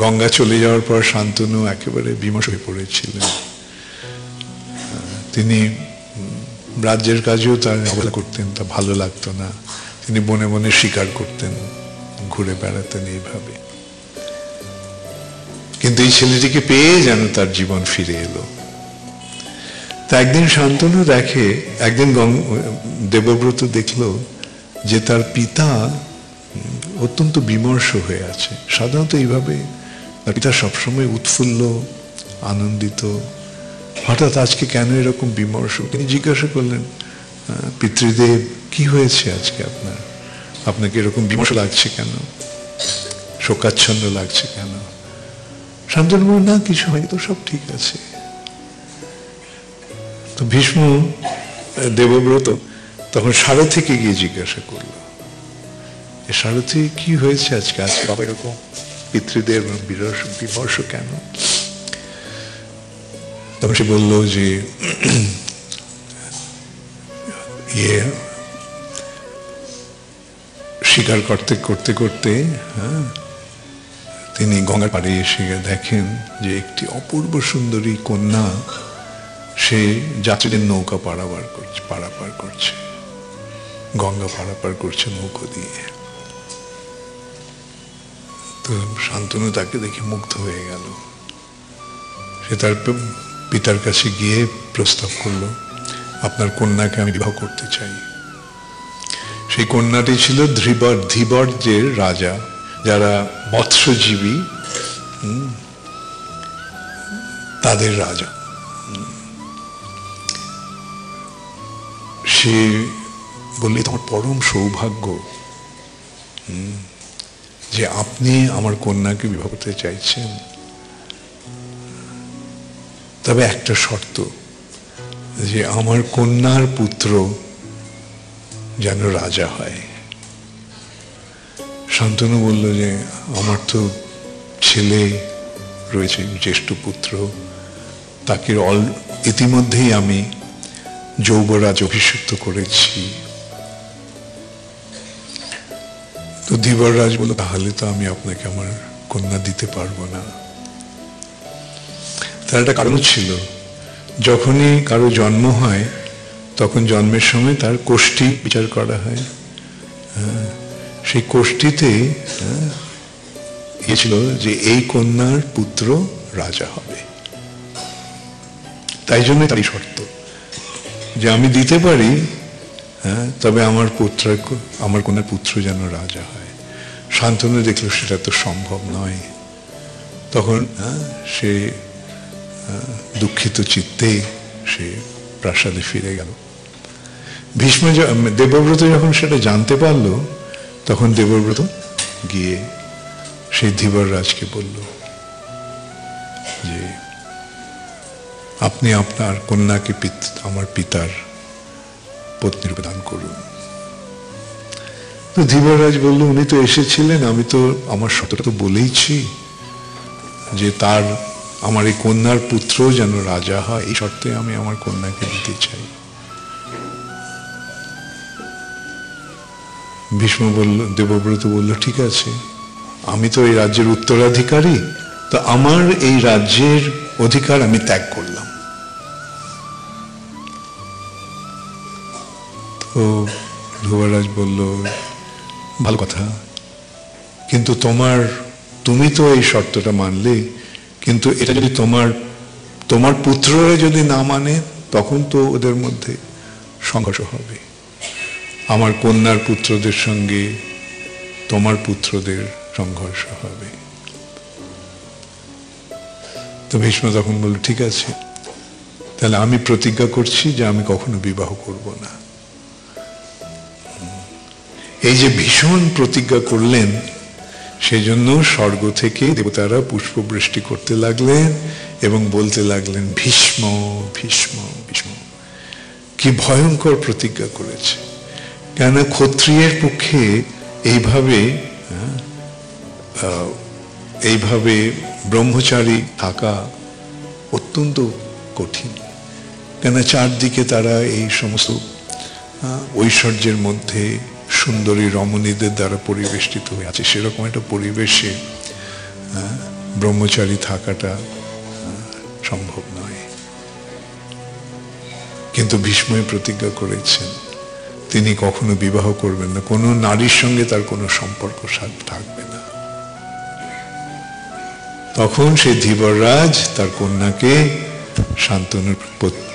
গঙ্গা চলে যাওয়ার পর শান্তনু একেবারে বিমর্ষ হয়ে পড়েছিলেন। তিনি রাজ্যের কাজেও তার অবহেলা করতেন, তা ভালো লাগতো না। তিনি বনে বনে শিকার করতেন, ঘুরে বেড়াতেন এইভাবে। কিন্তু এই ছেলেটিকে পেয়ে যেন তার জীবন ফিরে এলো। তা একদিন শান্তনু দেখে, একদিন দেবব্রত দেখলো যে তার পিতা অত্যন্ত বিমর্ষ হয়ে আছে। সাধারণত এইভাবে তার পিতা সবসময় উৎফুল্ল, আনন্দিত, হঠাৎ আজকে কেন এরকম বিমর্ষ। তিনি জিজ্ঞাসা করলেন, পিতৃদেব কি হয়েছে আজকে আপনার, আপনাকে এরকম বিমর্ষ লাগছে কেন, শোকাচ্ছন্ন লাগছে কেন? শান্তনু বলল, না কিছু হয়নি তো, সব ঠিক আছে। তো ভীষ্ম দেবব্রত তখন সারথিকে গিয়ে জিজ্ঞাসা করল, সারথি কি হয়েছে আজকে, আজকে বাবা এরকম পিতৃদের বিমর্ষ কেন? তখন সে বলল যে শিকার করতে করতে করতে তিনি গঙ্গার পাড়ে এসে দেখেন যে একটি অপূর্ব সুন্দরী কন্যা সে যাত্রীদের নৌকা পারাপার করছে, গঙ্গা পারাপার করছে নৌকো দিয়ে। তো শান্তনু তাকে দেখে মুগ্ধ হয়ে গেল। সে তার পিতার কাছে গিয়ে প্রস্তাব করলো, আপনার কন্যাকে আমি বিবাহ করতে চাই। সেই কন্যাটি ছিল ধীবর্জের রাজা, যারা মৎস্যজীবী তাদের রাজা। সে বললে, তোমার পরম সৌভাগ্য যে আপনি আমার কন্যাকে বিবাহ করতে চাইছেন, তবে একটা শর্ত, যে আমার কন্যার পুত্র যেন রাজা হয়। শান্তনু বলল যে আমার তো ছেলে রয়েছে, জ্যেষ্ঠ পুত্র, তাকে ইতিমধ্যেই আমি যৌবরাজ অভিষিক্ত করেছি। তো ধীবররাজ বলল, তাহলে তো আমি আপনাকে আমার কন্যা দিতে পারবো না। তার একটা কারণ ছিল, যখনই কারো জন্ম হয় তখন জন্মের সময় তার কোষ্ঠী বিচার করা হয়। সেই কোষ্ঠীতে ছিল যে এই কন্যার পুত্র রাজা হবে। তাই জন্য তারই শর্ত যে আমি দিতে পারি, তবে আমার কন্যার পুত্র যেন রাজা হয়। শান্তনু দেখলো সেটা তো সম্ভব নয়। তখন সে দুঃখিত চিত্তে সে প্রাসাদে ফিরে গেল। ভীষ্ম দেবব্রত যখন সেটা জানতে পারলো, তখন দেবব্রত গিয়ে সেই ধীবর রাজকে বলল যে আপনি আপনার কন্যাকে আমার পিতার পত্নী রূপে দান করুন। তো ধীবররাজ বলল, উনি তো এসেছিলেন, আমি তো আমার শর্তটা তো বলেইছি যে তার আমার এই কন্যার পুত্র যেন রাজা হয়, এই শর্তে আমি আমার কন্যাকে দিতে চাই। ভীষ্ম বলল, দেবব্রত বলল, ঠিক আছে, আমি তো এই রাজ্যের উত্তরাধিকারী, তো আমার এই রাজ্যের অধিকার আমি ত্যাগ করলাম। তো ধ্রুবরাজ বলল, ভালো কথা, কিন্তু তুমি তো এই শর্তটা মানলে, কিন্তু এটা যদি তোমার পুত্ররা যদি না মানে, তখন তো ওদের মধ্যে সংঘর্ষ হবে। আমার কন্যার পুত্রদের সঙ্গে তোমার পুত্রদের সংঘর্ষ হবে। তো ভীষ্ম তখন বলল, ঠিক আছে, তাহলে আমি প্রতিজ্ঞা করছি যে আমি কখনো বিবাহ করব না। এই যে ভীষণ প্রতিজ্ঞা করলেন, সেই জন্য স্বর্গ থেকে দেবতারা পুষ্পবৃষ্টি করতে লাগলেন এবং বলতে লাগলেন, ভীষ্ম ভীষ্ম ভীষ্ম। কি ভয়ঙ্কর প্রতিজ্ঞা করেছে! কেন ক্ষত্রিয়ের পক্ষে এইভাবে ব্রহ্মচারী থাকা অত্যন্ত কঠিন। কেন চারদিকে তারা এই সমস্ত ঐশ্বর্যের মধ্যে সুন্দরী রমণীদের দ্বারা পরিবেষ্টিত হয়ে আছে, সেরকম একটা পরিবেশে ব্রহ্মচারী থাকাটা সম্ভব নয়। কিন্তু ভীষ্মই প্রতিজ্ঞা করেছেন তিনি কখনো বিবাহ করবেন না, কোনো নারীর সঙ্গে তার কোনো সম্পর্ক থাকবে না। তখন সেই ধীবররাজ তার কন্যাকে শান্তনুর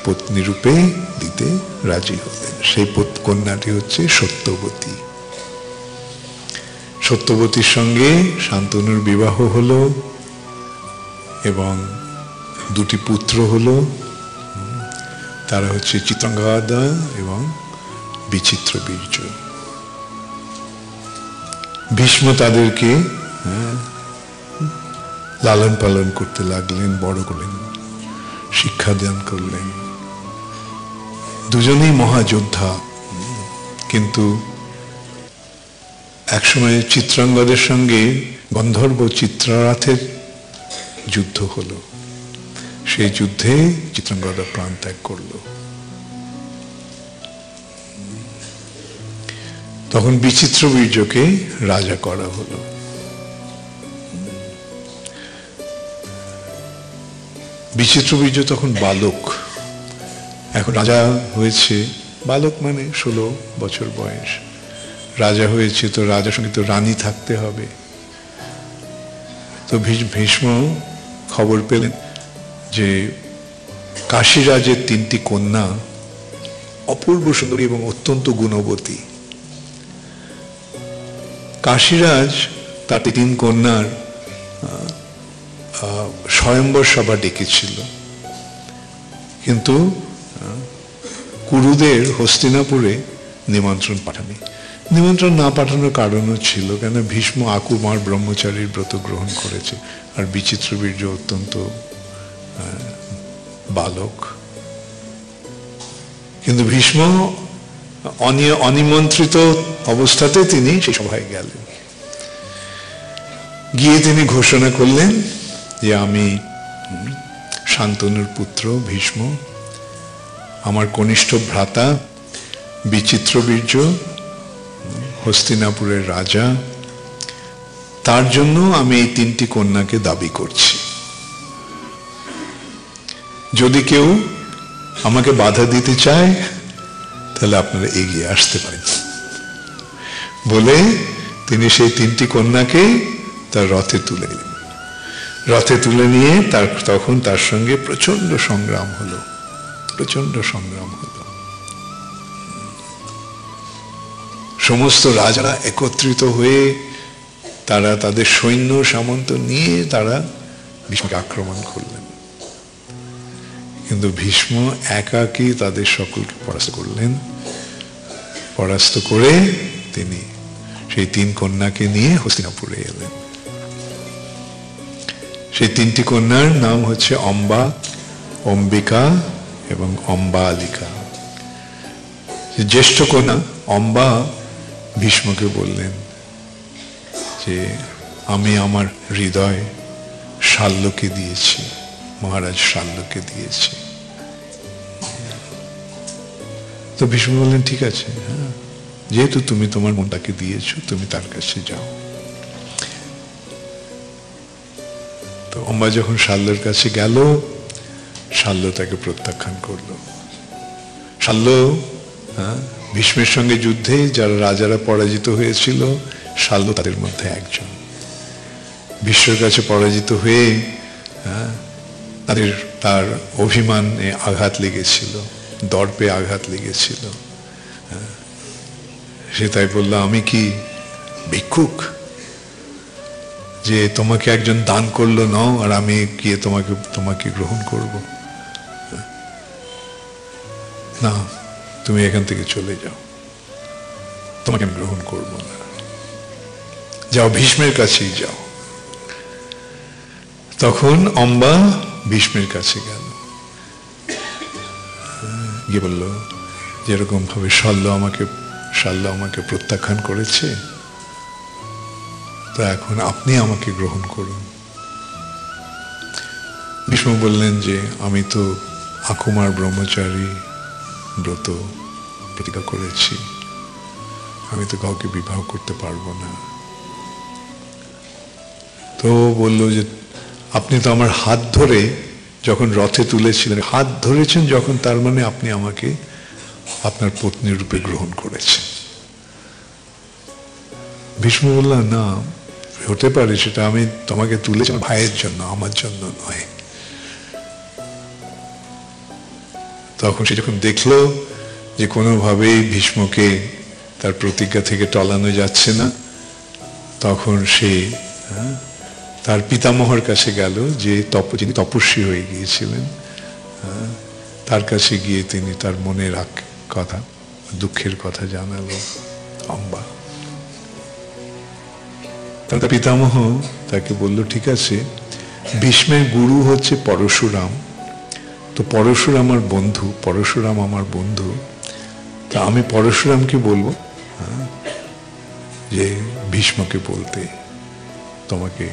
পত্নী রূপে দিতে রাজি হলেন। সেই কন্যাটি হচ্ছে সত্যবতী। সত্যবতীর সঙ্গে শান্তনুর বিবাহ হলো এবং দুটি পুত্র হলো, তারা হচ্ছে চিত্রাঙ্গদা এবং বিচিত্রবীর্য। ভীষ্ম তাদেরকে লালন পালন করতে লাগলেন, বড় করলেন, শিক্ষাদান করলেন। দুজনেই মহাযোদ্ধা, কিন্তু একসময় চিত্রাঙ্গদের সঙ্গে গন্ধর্ব চিত্ররথের যুদ্ধ হলো। সেই যুদ্ধে চিত্রাঙ্গদা প্রাণ ত্যাগ করল। তখন বিচিত্রবীর্যকে রাজা করা হলো। বিচিত্রবীর্য তখন বালক, এখন রাজা হয়েছে। বালক মানে 16 বছর বয়স, রাজা হয়েছে, তো রাজার সঙ্গে তো রানী থাকতে হবে। তো ভীষ্ম খবর পেলেন যে কাশীরাজের 3টি কন্যা অপূর্ব সুন্দরী এবং অত্যন্ত গুণবতী। কাশীরাজ তার 3 কন্যার স্বয়ম্বর সভা ডেকেছিল, কিন্তু কুরুদের হস্তিনাপুরে নিমন্ত্রণ পাঠানি। নিমন্ত্রণ না পাঠানোর কারণও ছিল, কেন ভীষ্ম আকুমার ব্রহ্মচারীর ব্রত গ্রহণ করেছে, আর বিচিত্রবীর্য অত্যন্ত বালক। কিন্তু ভীষ্ম অনিমন্ত্রিত অবস্থাতে তিনি সেই সভায় গেলেন। গিয়ে তিনি ঘোষণা করলেন যে আমি শান্তনুর পুত্র ভীষ্ম, আমার কনিষ্ঠ ভ্রাতা বিচিত্রবীর্য হস্তিনাপুরের রাজা, তার জন্য আমি এই 3টি কন্যাকে দাবি করছি। যদি কেউ আমাকে বাধা দিতে চায় তাহলে আপনারা এগিয়ে আসতে পারেন। বলে তিনি সেই 3টি কন্যাকে তার রথে তুলে নিলেন। রথে তুলে নিয়ে তখন তার সঙ্গে প্রচন্ড সংগ্রাম হলো, প্রচন্ড সংগ্রাম হলো। সমস্ত রাজারা একত্রিত হয়ে তারা তাদের সৈন্য সামন্ত নিয়ে তারা ভীষ্মকে আক্রমণ করলেন। কিন্তু ভীষ্ম একাকী তাদের সকলকে পরাস্ত করলেন। পরাস্ত করে তিনি সেই 3 কন্যাকে নিয়ে হস্তিনাপুরে এলেন। সেই 3টি কন্যার নাম হচ্ছে অম্বা, অম্বিকা এবং অম্বালিকা। জ্যেষ্ঠ কন্যা অম্বা ভীষ্মকে বললেন যে আমি আমার হৃদয় শাল্যকে দিয়েছি, মহারাজ শাল্যকে দিয়েছি। তো ভীষ্ম বললেন ঠিক আছে, হ্যাঁ, যেহেতু তুমি তোমার মনটাকে দিয়েছো, তুমি তার কাছে যাও। তো অম্বা যখন শাল্যের কাছে গেল, শাল্য তাকে প্রত্যাখ্যান করলো। শাল্য ভীষ্মের সঙ্গে যুদ্ধে যারা রাজারা পরাজিত হয়েছিল, শাল্য তাদের মধ্যে একজন। ভীষ্মের কাছে পরাজিত হয়ে তার অভিমানে আঘাত লেগেছিল, দর্পে আঘাত লেগেছিল। সে তাই বলল, আমি কি ভিক্ষুক যে তোমাকে একজন দান করলো নাও আর আমি গিয়ে তোমাকে গ্রহণ করব? না, তুমি এখান থেকে চলে যাও, তোমাকে আমি গ্রহণ করব না। যাও, ভীষ্মের কাছেই যাও। তখন অম্বা ভীষ্মের কাছে গেল, গিয়ে বলল যেরকম ভাবে শাল্য আমাকে প্রত্যাখ্যান করেছে, তা এখন আপনি আমাকে গ্রহণ করুন। ভীষ্ম বললেন যে আমি তো আকুমার ব্রহ্মচারী ব্রত প্রতিজ্ঞা করেছি, আমি তো কাউকে বিবাহ করতে পারবো না। তো বলল যে আপনি তো আমার হাত ধরে যখন রথে তুলেছিলেন, হাত ধরেছেন যখন, তার মানে আপনি আমাকে আপনার পত্নী রূপে গ্রহণ করেছেন। ভীষ্ম বললেন না, হতে পারে, সেটা আমি তোমাকে তুলেছি ভাইয়ের জন্য, আমার জন্য নয়। তখন সে যখন দেখলো যে কোনোভাবেই ভীষ্মকে তার প্রতিজ্ঞা থেকে টলানো যাচ্ছে না, তখন সে তার পিতামহর কাছে গেল, যে যিনি তপস্বী হয়ে গিয়েছিলেন, তার কাছে গিয়ে তিনি তার মনের কথা, দুঃখের কথা জানালো অম্বা। তার পিতামহ তাকে বলল ঠিক আছে, ভীষ্মের গুরু হচ্ছে পরশুরাম, তো পরশুরাম আমার বন্ধু, তা আমি পরশুরামকে বলবো যে ভীষ্মকে বলতে, তোমাকে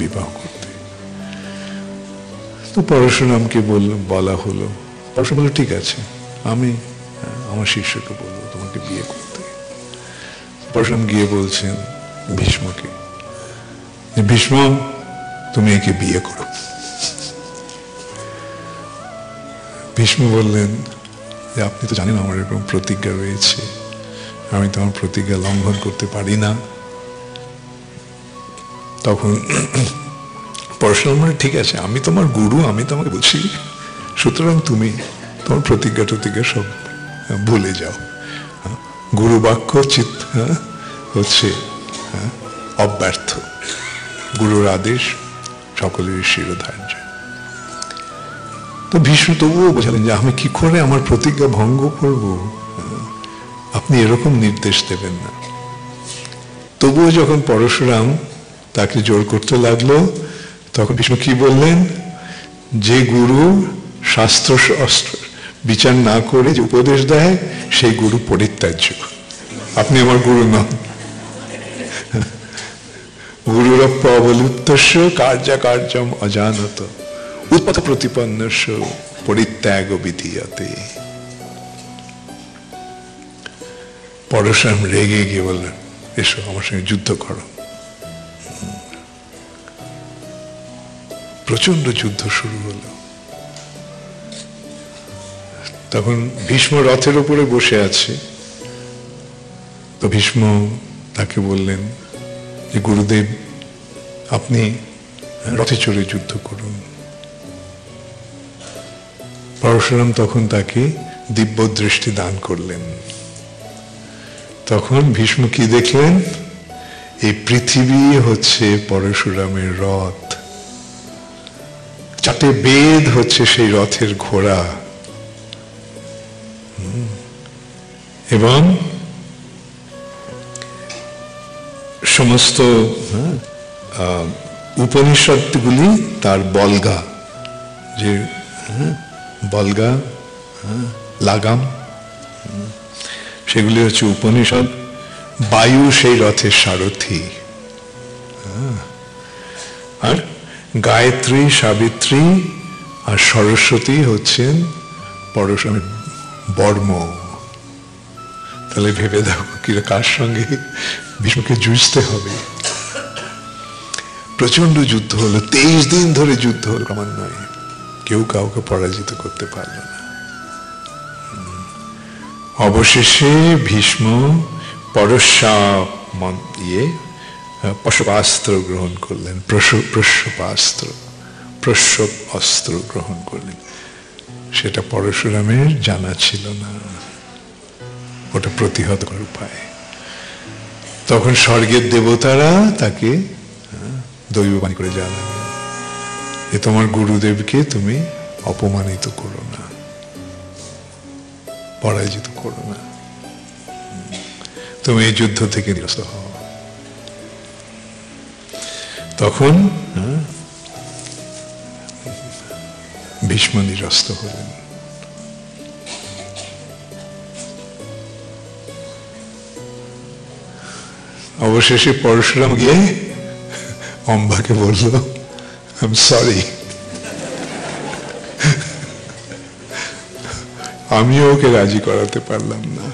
বিবাহ করতে। তো পরশুরামকে বলা হলো। পরশুরাম বলল ঠিক আছে, আমি আমার শিষ্যকে বলবো তোমাকে বিয়ে করতে। পরশুরাম গিয়ে বলছেন ভীষ্মকে, ভীষ্ম তুমি একে বিয়ে করো। ভীষ্ম বললেন যে আপনি তো জানেন আমার এরকম প্রতিজ্ঞা রয়েছে, আমি তো আমার প্রতিজ্ঞা লঙ্ঘন করতে পারি না। তখন পরশুরাম বলে ঠিক আছে, আমি তোমার গুরু, আমি তোমাকে বলছি, সুতরাং তুমি তোমার প্রতিজ্ঞা সব ভুলে যাও। গুরু বাক্য হচ্ছে অব্যর্থ, গুরুর আদেশ সকলের শিরোধার্য। তো ভীষ্ম তবুও বোঝালেন যে আমি কি করে আমার প্রতিজ্ঞা ভঙ্গ করব, আপনি এরকম নির্দেশ দেবেন না। তবুও যখন পরশুরাম তাকে জোর করতে লাগলো, তখন ভীষ্ম কি বললেন, যে গুরু শাস্ত্র বিচার না করে যে উপদেশ দেয়, সেই গুরু পরিত্যাজ্য, আপনি আমার গুরু নন। গুরুরপ্য অবলুপ্তস্য কার্যম অজানত উৎপথ প্রতিপন্নস্য পরিত্যাগ বিধীয়তে। পরশুরাম রেগে গিয়ে বললেন এসো আমার সঙ্গে যুদ্ধ করো। প্রচন্ড যুদ্ধ শুরু হলো। তখন ভীষ্ম রথের উপরে বসে আছে, তো ভীষ্ম তাকে বললেন যে গুরুদেব আপনি রথে চড়ে যুদ্ধ করুন। পরশুরাম তখন তাকে দিব্য দৃষ্টি দান করলেন। তখন ভীষ্ম কি দেখলেন, এই পৃথিবী হচ্ছে পরশুরামের রথ, 4টে বেদ হচ্ছে সেই রথের ঘোড়া, এবং সমস্ত উপনিষদগুলি তার বলগা, যে বলগা লাগাম, সেগুলি হচ্ছে উপনিষদ। বায়ু সেই রথের সারথি, আর গায়ত্রী, সাবিত্রী আর সরস্বতী হচ্ছেন পরশুরামের বর্ম। তাহলে ভেবে দেখো কার সঙ্গে ভীষ্মকে যুঝতে হবে। প্রচন্ড যুদ্ধ হলো, 23 দিন ধরে যুদ্ধ হলো ক্রমান্বয়ে, কেউ কাউকে পরাজিত করতে পারল না। অবশেষে ভীষ্ম পশপাস্ত্র গ্রহণ করলেন, প্রস্যপ অস্ত্র গ্রহণ করলেন। সেটা পরশুরামের জানা ছিল না, ওটা প্রতিহত করার উপায়। তখন স্বর্গের দেবতারা তাকে দৈববাণী করে জানালেন, যে তোমার গুরুদেবকে তুমি অপমানিত করো না, পরাজিত করো না, তুমি এই যুদ্ধ থেকে নিরস্ত হও। তখন ভীষ্ম নিরস্ত হলেন। অবশেষে পরশুরাম গিয়ে অম্বাকে বলল, আই এম সরি, আমিও ওকে রাজি করাতে পারলাম না।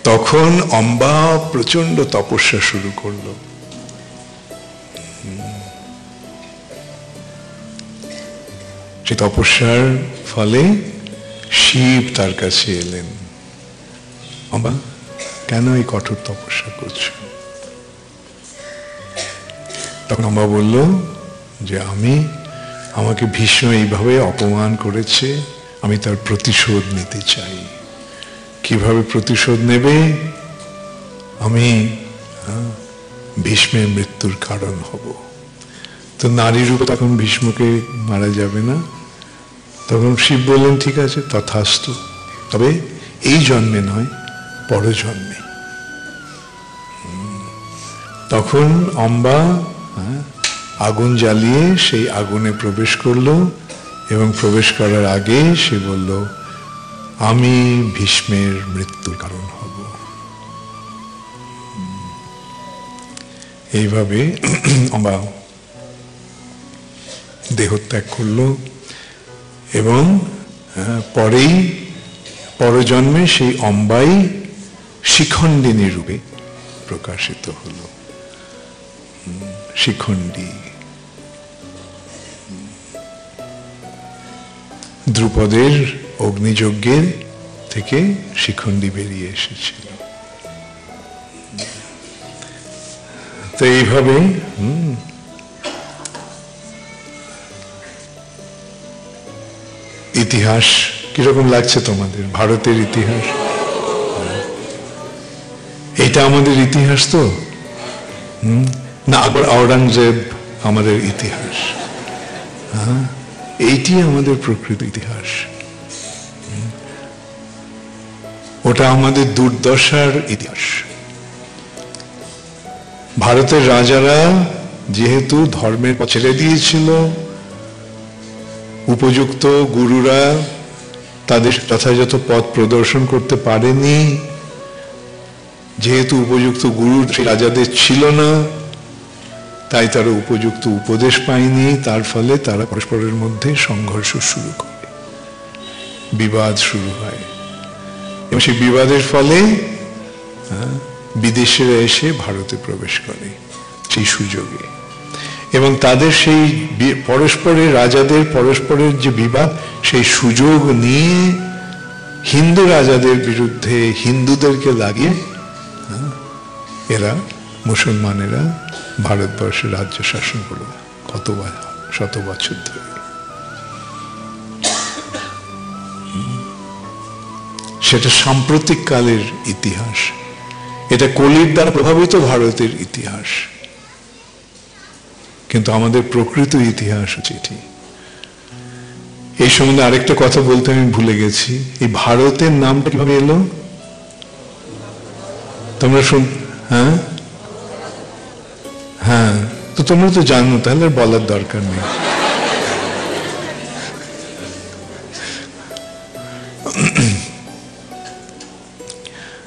তখন অম্বা প্রচন্ড তপস্যা শুরু করলো। সেই তপস্যার ফলে শিব তার কাছে এলেন, অম্বা কেন এই কঠোর তপস্যা করছো? তখন অম্বা বলল যে আমাকে ভীষ্ম এইভাবে অপমান করেছে, আমি তার প্রতিশোধ নিতে চাই। কিভাবে প্রতিশোধ নেবে? আমি ভীষ্মের মৃত্যুর কারণ হব। তো নারী রূপে তখন ভীষ্মকে মারা যাবে না। তখন শিব বললেন, ঠিক আছে, তথাস্তু, তবে এই জন্মে নয়, পরজন্মে। তখন অম্বা আগুন জ্বালিয়ে সেই আগুনে প্রবেশ করলো, এবং প্রবেশ করার আগে সে বলল, আমি ভীষ্মের মৃত্যুর কারণ হব। এইভাবে অম্বা দেহত্যাগ করলো, এবং পরজন্মে সেই অম্বাই শিখণ্ডিনী রূপে প্রকাশিত হল। শিখণ্ডী দ্রুপদের অগ্নিযজ্ঞের থেকে শিখণ্ডী বেরিয়ে এসেছিল। তো এইভাবে ইতিহাস কিরকম লাগছে তোমাদের? ভারতের ইতিহাস, এটা আমাদের ইতিহাস তো না? আকবর আওরঙ্গজেব আমাদের ইতিহাস? এইটি আমাদের প্রকৃত ইতিহাস। ওটা আমাদের দুর্দশার ইতিহাস। ভারতের রাজারা যেহেতু ধর্মের পথ ছেড়ে দিয়েছিল, উপযুক্ত গুরুরা তাদের যথাযথ পথ প্রদর্শন করতে পারেনি, যেহেতু উপযুক্ত গুরু রাজাদের ছিল না, তাই তারা উপযুক্ত উপদেশ পায়নি। তার ফলে তারা পরস্পরের মধ্যে সংঘর্ষ শুরু করে, বিবাদ শুরু হয়, এবং সেই বিবাদের ফলে বিদেশিরা এসে ভারতে প্রবেশ করে সেই সুযোগে, এবং তাদের সেই পরস্পরের রাজাদের পরস্পরের যে বিবাদ, সেই সুযোগ নিয়ে হিন্দু রাজাদের বিরুদ্ধে হিন্দুদেরকে লাগিয়ে এরা মুসলমানেরা ভারতবর্ষে রাজ্য শাসন করল কত শত বছর ধরে। সেটা সাম্প্রতিক কালের ইতিহাস, এটা কলির দ্বারা প্রভাবিত ভারতের ইতিহাস, কিন্তু আমাদের প্রকৃত ইতিহাস হচ্ছে এটি। এই সম্বন্ধে আরেকটা কথা বলতে আমি ভুলে গেছি, এই ভারতের নামটা কিভাবে এলো? তোমরা হ্যাঁ হ্যাঁ, তো তোমরা তো জানো, তাহলে আর বলার দরকার নেই।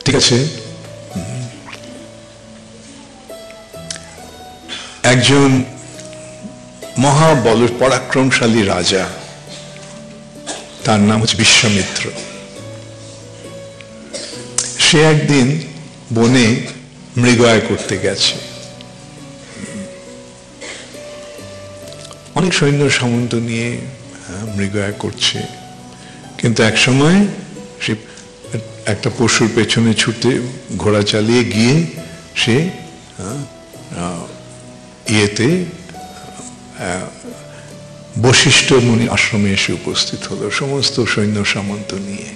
ঠিক আছে, একজন মহাবল পরাক্রমশালী রাজা, তার নাম হচ্ছে বিশ্বামিত্র। সে একদিন বনে মৃগয়া করতে গেছে, অনেক সৈন্য সামন্ত নিয়ে মৃগয়া করছে, কিন্তু এক সময় সে একটা পশুর পেছনে ছুটে ঘোড়া চালিয়ে গিয়ে সে ইয়েতে বশিষ্ঠ মুনি আশ্রমে এসে উপস্থিত হলো সমস্ত সৈন্য সামন্ত নিয়ে।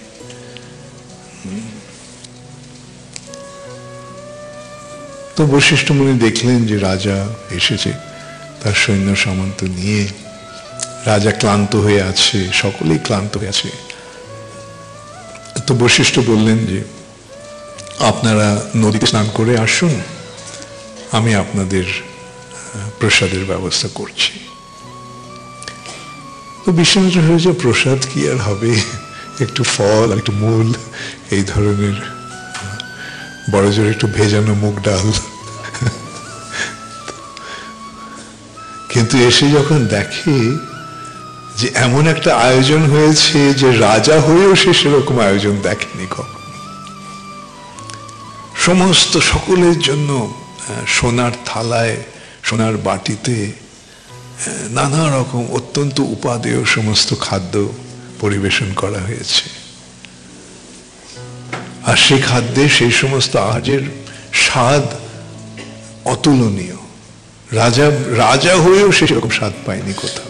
তো বশিষ্ঠ মুনি দেখলেন যে রাজা এসেছে তার সৈন্য সামন্ত নিয়ে, রাজা ক্লান্ত হয়ে আছে, সকলেই ক্লান্ত হয়ে আছে। তো বশিষ্ঠ বললেন যে আপনারা নদীতে স্নান করে আসুন, আমি আপনাদের প্রসাদের ব্যবস্থা করছি। তো বিশ্বামিত্র হয়েছে প্রসাদ কি আর হবে, একটু ফল, একটু মূল, এই ধরনের বড় জোর একটু ভেজানো মুগ ডাল। কিন্তু এসে যখন দেখে যে এমন একটা আয়োজন হয়েছে যে রাজা হয়েও সে সেরকম আয়োজন দেখেনি কখন। সমস্ত সকলের জন্য সোনার থালায়, সোনার বাটিতে নানা রকম অত্যন্ত উপাদেয় সমস্ত খাদ্য পরিবেশন করা হয়েছে। আর সেই খাদ্যে সেই সমস্ত আহারের স্বাদ অতুলনীয়। রাজা রাজা হয়েও সে সেরকম স্বাদ পায়নি কোথাও।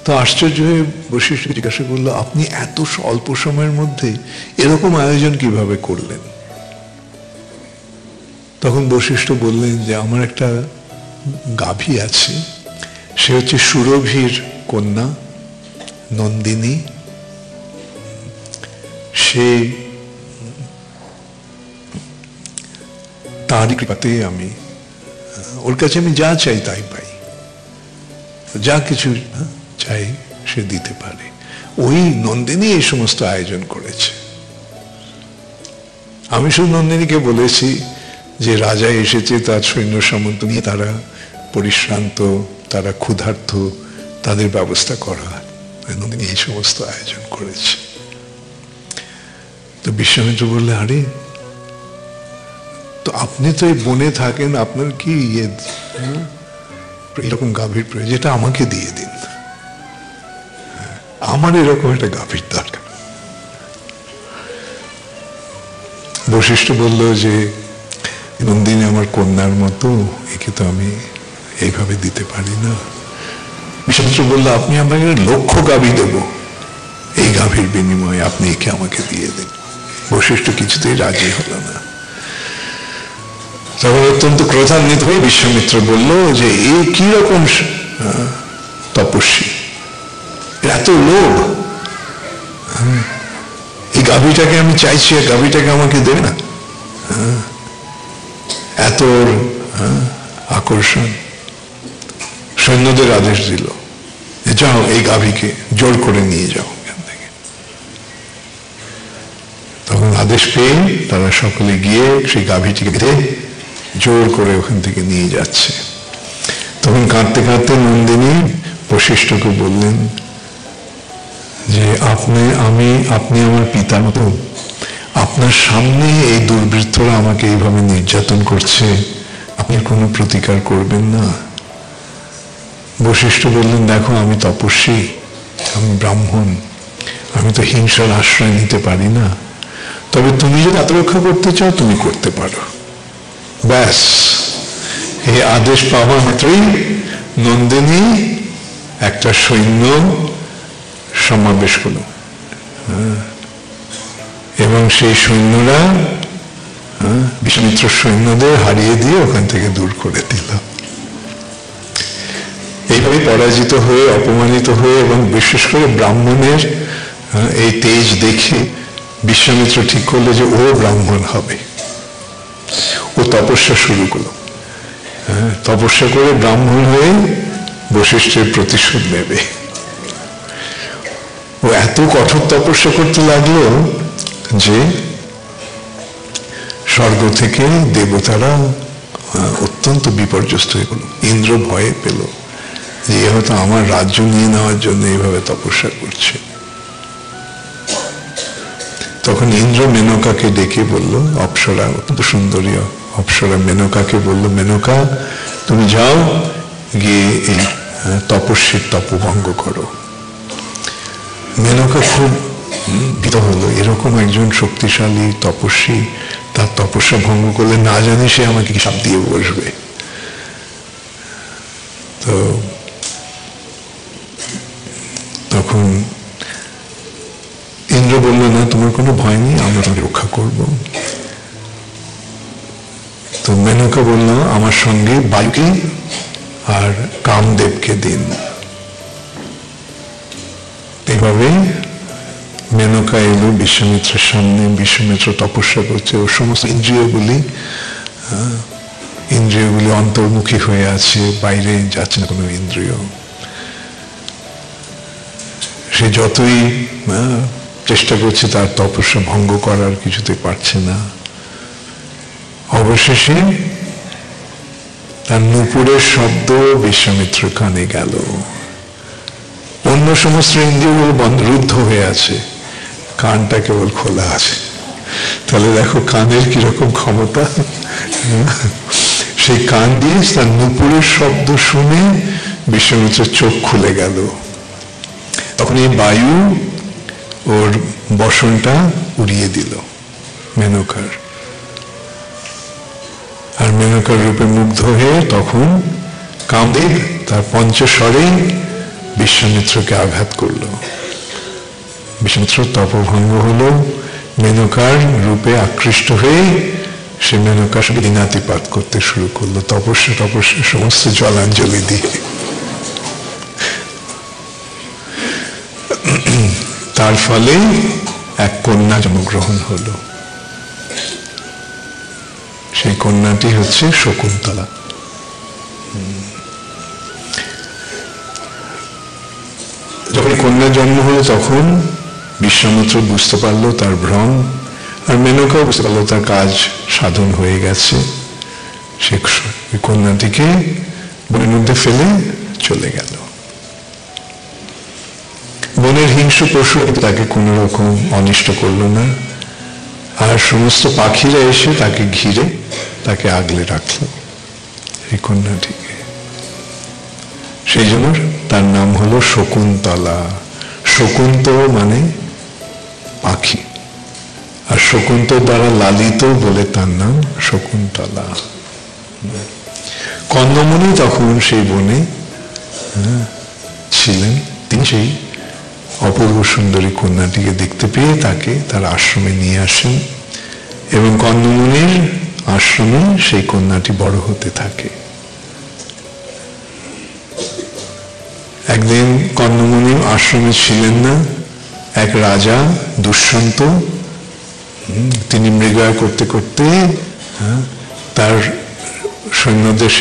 তো আশ্চর্য হয়ে বশিষ্ঠ জিজ্ঞাসা করলো, আপনি এত অল্প সময়ের মধ্যে এরকম আয়োজন কিভাবে করলেন? তখন বশিষ্ঠ বললেন যে আমার একটা গাভী আছে, সে হচ্ছে সুরভির কন্যা নন্দিনী। সে তারই কৃপাতে আমি ওর কাছে আমি যা চাই তাই পাই, যা কিছু চাই সে দিতে পারে। ওই নন্দিনী এই সমস্ত আয়োজন করেছে। আমি শুধু নন্দিনীকে বলেছি যে রাজা এসেছে, তার সৈন্য সামন্ত নিয়ে তারা পরিশ্রান্ত, তারা ক্ষুধার্ত, তাদের ব্যবস্থা করা। নন্দিনী এই সমস্ত আয়োজন করেছে। তো বিশ্বামিত্র বললে, আরে তো আপনি তো এই বনে থাকেন, আপনার কি এরকম গাভীর প্রয়োজন, যেটা আমাকে দিয়ে দিন, আমার এরকম একটা গাভীর দরকার। বশিষ্ঠ বলল যে নন্দিনী আমার কন্যার মতো, একে তো আমি এইভাবে দিতে পারি না। বিশ্বামিত্র বলল, আপনি আমাকে 1,00,000 গাভী দেব, এই গাভীর বিনিময়ে আপনি একে আমাকে দিয়ে দিন। বশিষ্ঠ কিছুতেই রাজি হলো না। তখন অত্যন্ত ক্রোধান্বিত হয়ে বিশ্বামিত্র বলল যে এই কি রকম তপস্বী, এত লোভ, এই গাভীটাকে আমি চাইছি, গাভীটাকে আমাকে দেবে না? এত আকর্ষণ। সৈন্যদের আদেশ দিল, যাও এই গাভীকে জোর করে নিয়ে যাও এখান থেকে। তখন আদেশ পেয়ে তারা সকলে গিয়ে সেই গাভীটিকে বেঁধে জোর করে ওখান থেকে নিয়ে যাচ্ছে। তখন কাঁদতে কাঁদতে নন্দিনী বশিষ্ঠকে বললেন যে আপনি আমার পিতার মতো, আপনার সামনে এই দুর্বৃত্তরা আমাকে এইভাবে নির্যাতন করছে, আপনি কোনো প্রতিকার করবেন না? বশিষ্ঠ বললেন, দেখো আমি তপস্বী, আমি ব্রাহ্মণ, আমি তো হিংসার আশ্রয় নিতে পারি না, তবে তুমি যদি আত্মরক্ষা করতে চাও তুমি করতে পারো। ব্যাস, এই আদেশ পাওয়া মাত্রই নন্দিনী একটা সৈন্য সমাবেশ হলো, এবং সেই সৈন্যরা বিশ্বামিত্র সৈন্যদের হারিয়ে দিয়ে ওখান থেকে দূর করে দিল। এইভাবে পরাজিত হয়ে, অপমানিত হয়ে, এবং বিশেষ করে ব্রাহ্মণের এই তেজ দেখে বিশ্বামিত্র ঠিক করলো যে ও ব্রাহ্মণ হবে। ও তপস্যা শুরু করলো, তপস্যা করে ব্রাহ্মণ হয়ে বশিষ্ঠের প্রতিশোধ নেবে। ও এত কঠোর তপস্যা করতে লাগলো যে স্বর্গ থেকে দেবতারা অত্যন্ত বিপর্যস্ত হয়ে গেল। ইন্দ্র ভয়ে পেল যে এ হয়তো আমার রাজ্য নিয়ে নেওয়ার জন্য এইভাবে তপস্যা করছে। তখন ইন্দ্র মেনকাকে ডেকে বলল, অপ্সরা, অত্যন্ত সুন্দরী অপ্সরা মেনকাকে বলল, মেনকা তুমি যাও, গিয়ে এই তপস্বীর তপভঙ্গ করো। মেনকা খুব ভীত হলো, এরকম একজন শক্তিশালী তপস্বী তার তপস্যা ভঙ্গ করলে না জানি সে আমাকে কি শাপ দিয়ে বসবে। তো তখন ইন্দ্র বলল, না তোমার কোনো ভয় নেই, আমরা তোমাকে রক্ষা করব। তো মেনকা বলল, আমার সঙ্গে বায়ুকে আর কামদেবকে দিন। এভাবে মেনকা এলো বিশ্বামিত্রের সামনে। বিশ্বামিত্র তপস্যা করছে, ওর সমস্ত ইন্দ্রিয়গুলি অন্তর্মুখী হয়ে আছে, বাইরে যাচ্ছে না কোনো ইন্দ্রিয়। সে যতই চেষ্টা করছে তার তপস্যা ভঙ্গ করার, কিছুতে পারছে না। অবশেষে তার নূপুরের শব্দ বিশ্বামিত্র কানে গেল। অন্য সমস্ত ইন্দ্রিয়গুলো রুদ্ধ হয়ে আছে, কানটা কেবল খোলা আছে। তাহলে দেখো কানের কিরকম ক্ষমতা। সেই কান দিয়ে তার নূপুরের শব্দ শুনে বিশ্বামিত্রের চোখ খুলে গেল। তখন এই বায়ু ওর বসনটা উড়িয়ে দিল মেনকার। আর মেনকার রূপে মুগ্ধ হয়ে তখন কামদেব তার পঞ্চস্বরে বিশ্বামিত্রকে আঘাত করল। বিশ্বামিত্র তপভঙ্গ হলো, মেনকার রূপে আকৃষ্ট হয়ে সে মেনকার সঙ্গে দিনাতিপাত করতে শুরু করলো, তপস্যা সমস্ত জলাঞ্জলি দিয়ে। তার ফলে এক কন্যা জন্মগ্রহণ হলো। সেই কন্যাটি হচ্ছে শকুন্তলা। যখন কন্যা জন্ম হলো তখন বিশ্বামিত্র বুঝতে পারলো তার ভ্রম, আর মেনকাও বুঝতে পারলো তার কাজ সাধন হয়ে গেছে। সে কন্যাটিকে বনের মধ্যে ফেলে চলে গেল। বনের হিংস্র পশু তাকে কোন রকম অনিষ্ট করলো না, আর সমস্ত পাখিরা এসে তাকে ঘিরে তাকে আগলে রাখলো এই কন্যাটিকে। সেই জন্য তার নাম হলো শকুন্তলা। শকুন্ত মানে পাখি, আর শকুন্ত দ্বারা লালিত বলে তার নাম শকুন্তলা। কন্দমুনি তখন সেই বনে ছিলেন, তিনি সেই অপূর্ব সুন্দরী কন্যাটিকে দেখতে পেয়ে তাকে তার আশ্রমে নিয়ে আসেন, এবং কন্দমুনির আশ্রমে সেই কন্যাটি বড় হতে থাকে। একদিন কন্দমুনি আশ্রমে ছিলেন না, এক রাজা দুষ্যন্ত তিনি মৃগয়া করতে করতে তার সৈন্যদের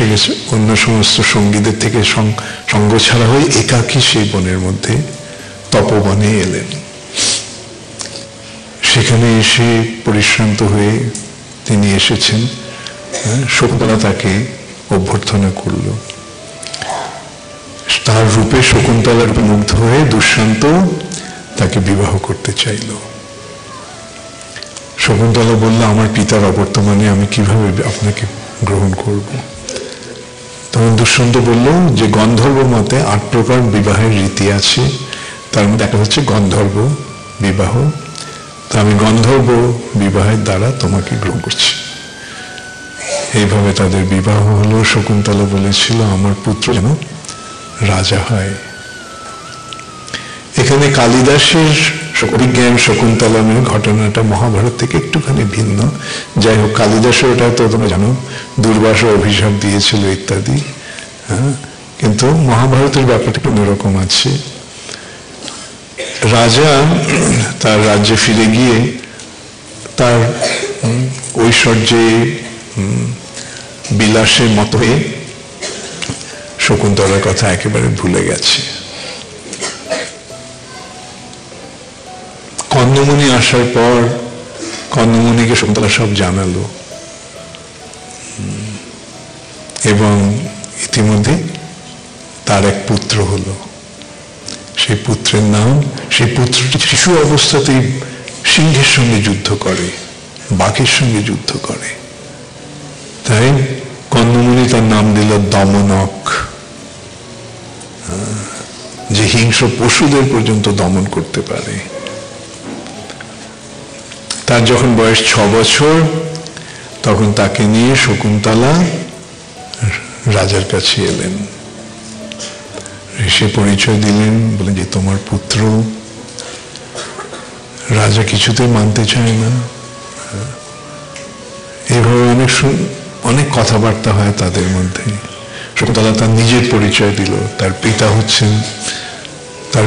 অন্য সমস্ত সঙ্গীদের থেকে সঙ্গ ছাড়া হয়ে একাকী সেই বনের মধ্যে তপবনে এলেন। সেখানে এসে পরিশ্রান্ত হয়ে তিনি এসেছেন। শকুন্তলা তাকে অভ্যর্থনা করল। তার রূপে শকুন্তলার রূপে মুগ্ধ হয়ে দুষ্যন্ত তাকে বিবাহ করতে চাইল। শকুন্তলা বলল, আমার পিতার অবর্তমানে আমি কিভাবে আপনাকে গ্রহণ করব? তখন দুষ্যন্ত বলল যে গন্ধর্ব মতে 8 প্রকার বিবাহের রীতি আছে, তার মধ্যে একটা হচ্ছে গন্ধর্ব বিবাহ। তা আমি গন্ধর্ব বিবাহের দ্বারা তোমাকে গ্রহণ করছি। এইভাবে তাদের বিবাহ হলো। শকুন্তলা বলেছিল আমার পুত্র যেন রাজা হয়। এখানে কালিদাসের অভিজ্ঞান শকুন্তলা নিয়ে ঘটনাটা মহাভারত থেকে একটুখানি ভিন্ন। যাই হোক, কালিদাসের ওটা তো তোমরা জানো, দুর্বাসা অভিশাপ দিয়েছিল ইত্যাদি। কিন্তু মহাভারতের ব্যাপারটা একটু অন্যরকম আছে। রাজা তার রাজ্যে ফিরে গিয়ে তার ঐশ্বর্যে বিলাসে মত হয়ে শকুন্তলার কথা একেবারে ভুলে গেছে। কন্দমণি আসার পর কন্দমণিকে শকুন্তলা সব জানালো, এবং ইতিমধ্যে তার এক পুত্র হলো। সেই পুত্রের নাম, সেই পুত্রটি শিশু অবস্থাতেই সিংহের সঙ্গে যুদ্ধ করে, বাঘের সঙ্গে যুদ্ধ করে। তাই কন্দমণি তার নাম দিল দমনক, যে হিংস্র পশুদের পর্যন্ত দমন করতে পারে। তার যখন বয়স 6 বছর, তখন তাকে নিয়ে শকুন্তলা রাজার কাছে এলেন, এসে পরিচয় দিলেন, বলেন যে তোমার পুত্র। রাজা কিছুতে মানতে চায় না। এইভাবে অনেক কথাবার্তা হয় তাদের মধ্যে। শকুন্তলা তার নিজের পরিচয় দিল, তার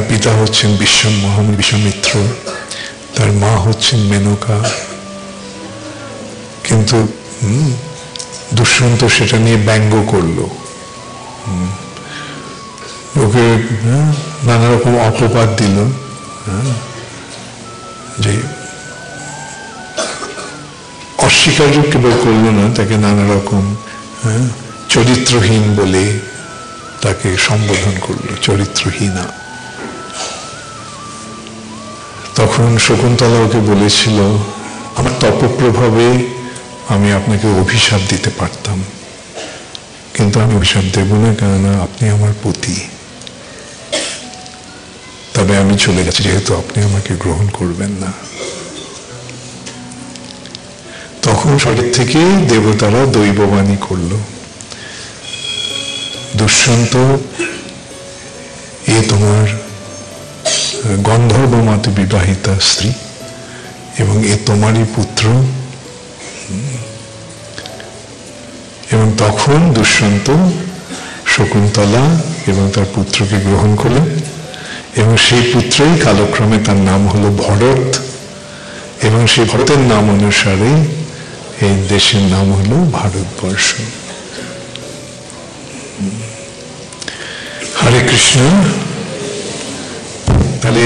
পিতা হচ্ছেন মহামুনি বিশ্বামিত্র, তার মা হচ্ছেন মেনকা। কিন্তু দুষ্যন্ত সেটা নিয়ে ব্যঙ্গ করলো, ওকে নানা রকম অপবাদ দিল, যে অস্বীকার্য কেবল করলো না, তাকে নানা রকম চরিত্রহীন বলে তাকে সম্বোধন করলো, চরিত্রহীনা। তখন শকুন্তলা ওকে বলেছিল, আমার তপপ্রভাবে আমি আপনাকে অভিশাপ দিতে পারতাম, কিন্তু আমি অভিশাপ দেব না, কেননা আপনি আমার পতি। তবে আমি চলে গেছি, যেহেতু আপনি আমাকে গ্রহণ করবেন না। তখন স্বর্গ থেকে দেবতারা দৈববাণী করল, দুষ্যন্ত, এ তোমার গন্ধর্ব মাতে বিবাহিতা স্ত্রী, এবং এ তোমারই পুত্র। এবং তখন দুষ্যন্ত শকুন্তলা এবং তার পুত্রকে গ্রহণ করলেন, এবং সেই পুত্রই কালক্রমে তার নাম হলো ভরত, এবং সেই ভরতের নাম অনুসারে এই দেশের নাম হলো ভারতবর্ষ। হরে কৃষ্ণ। তাহলে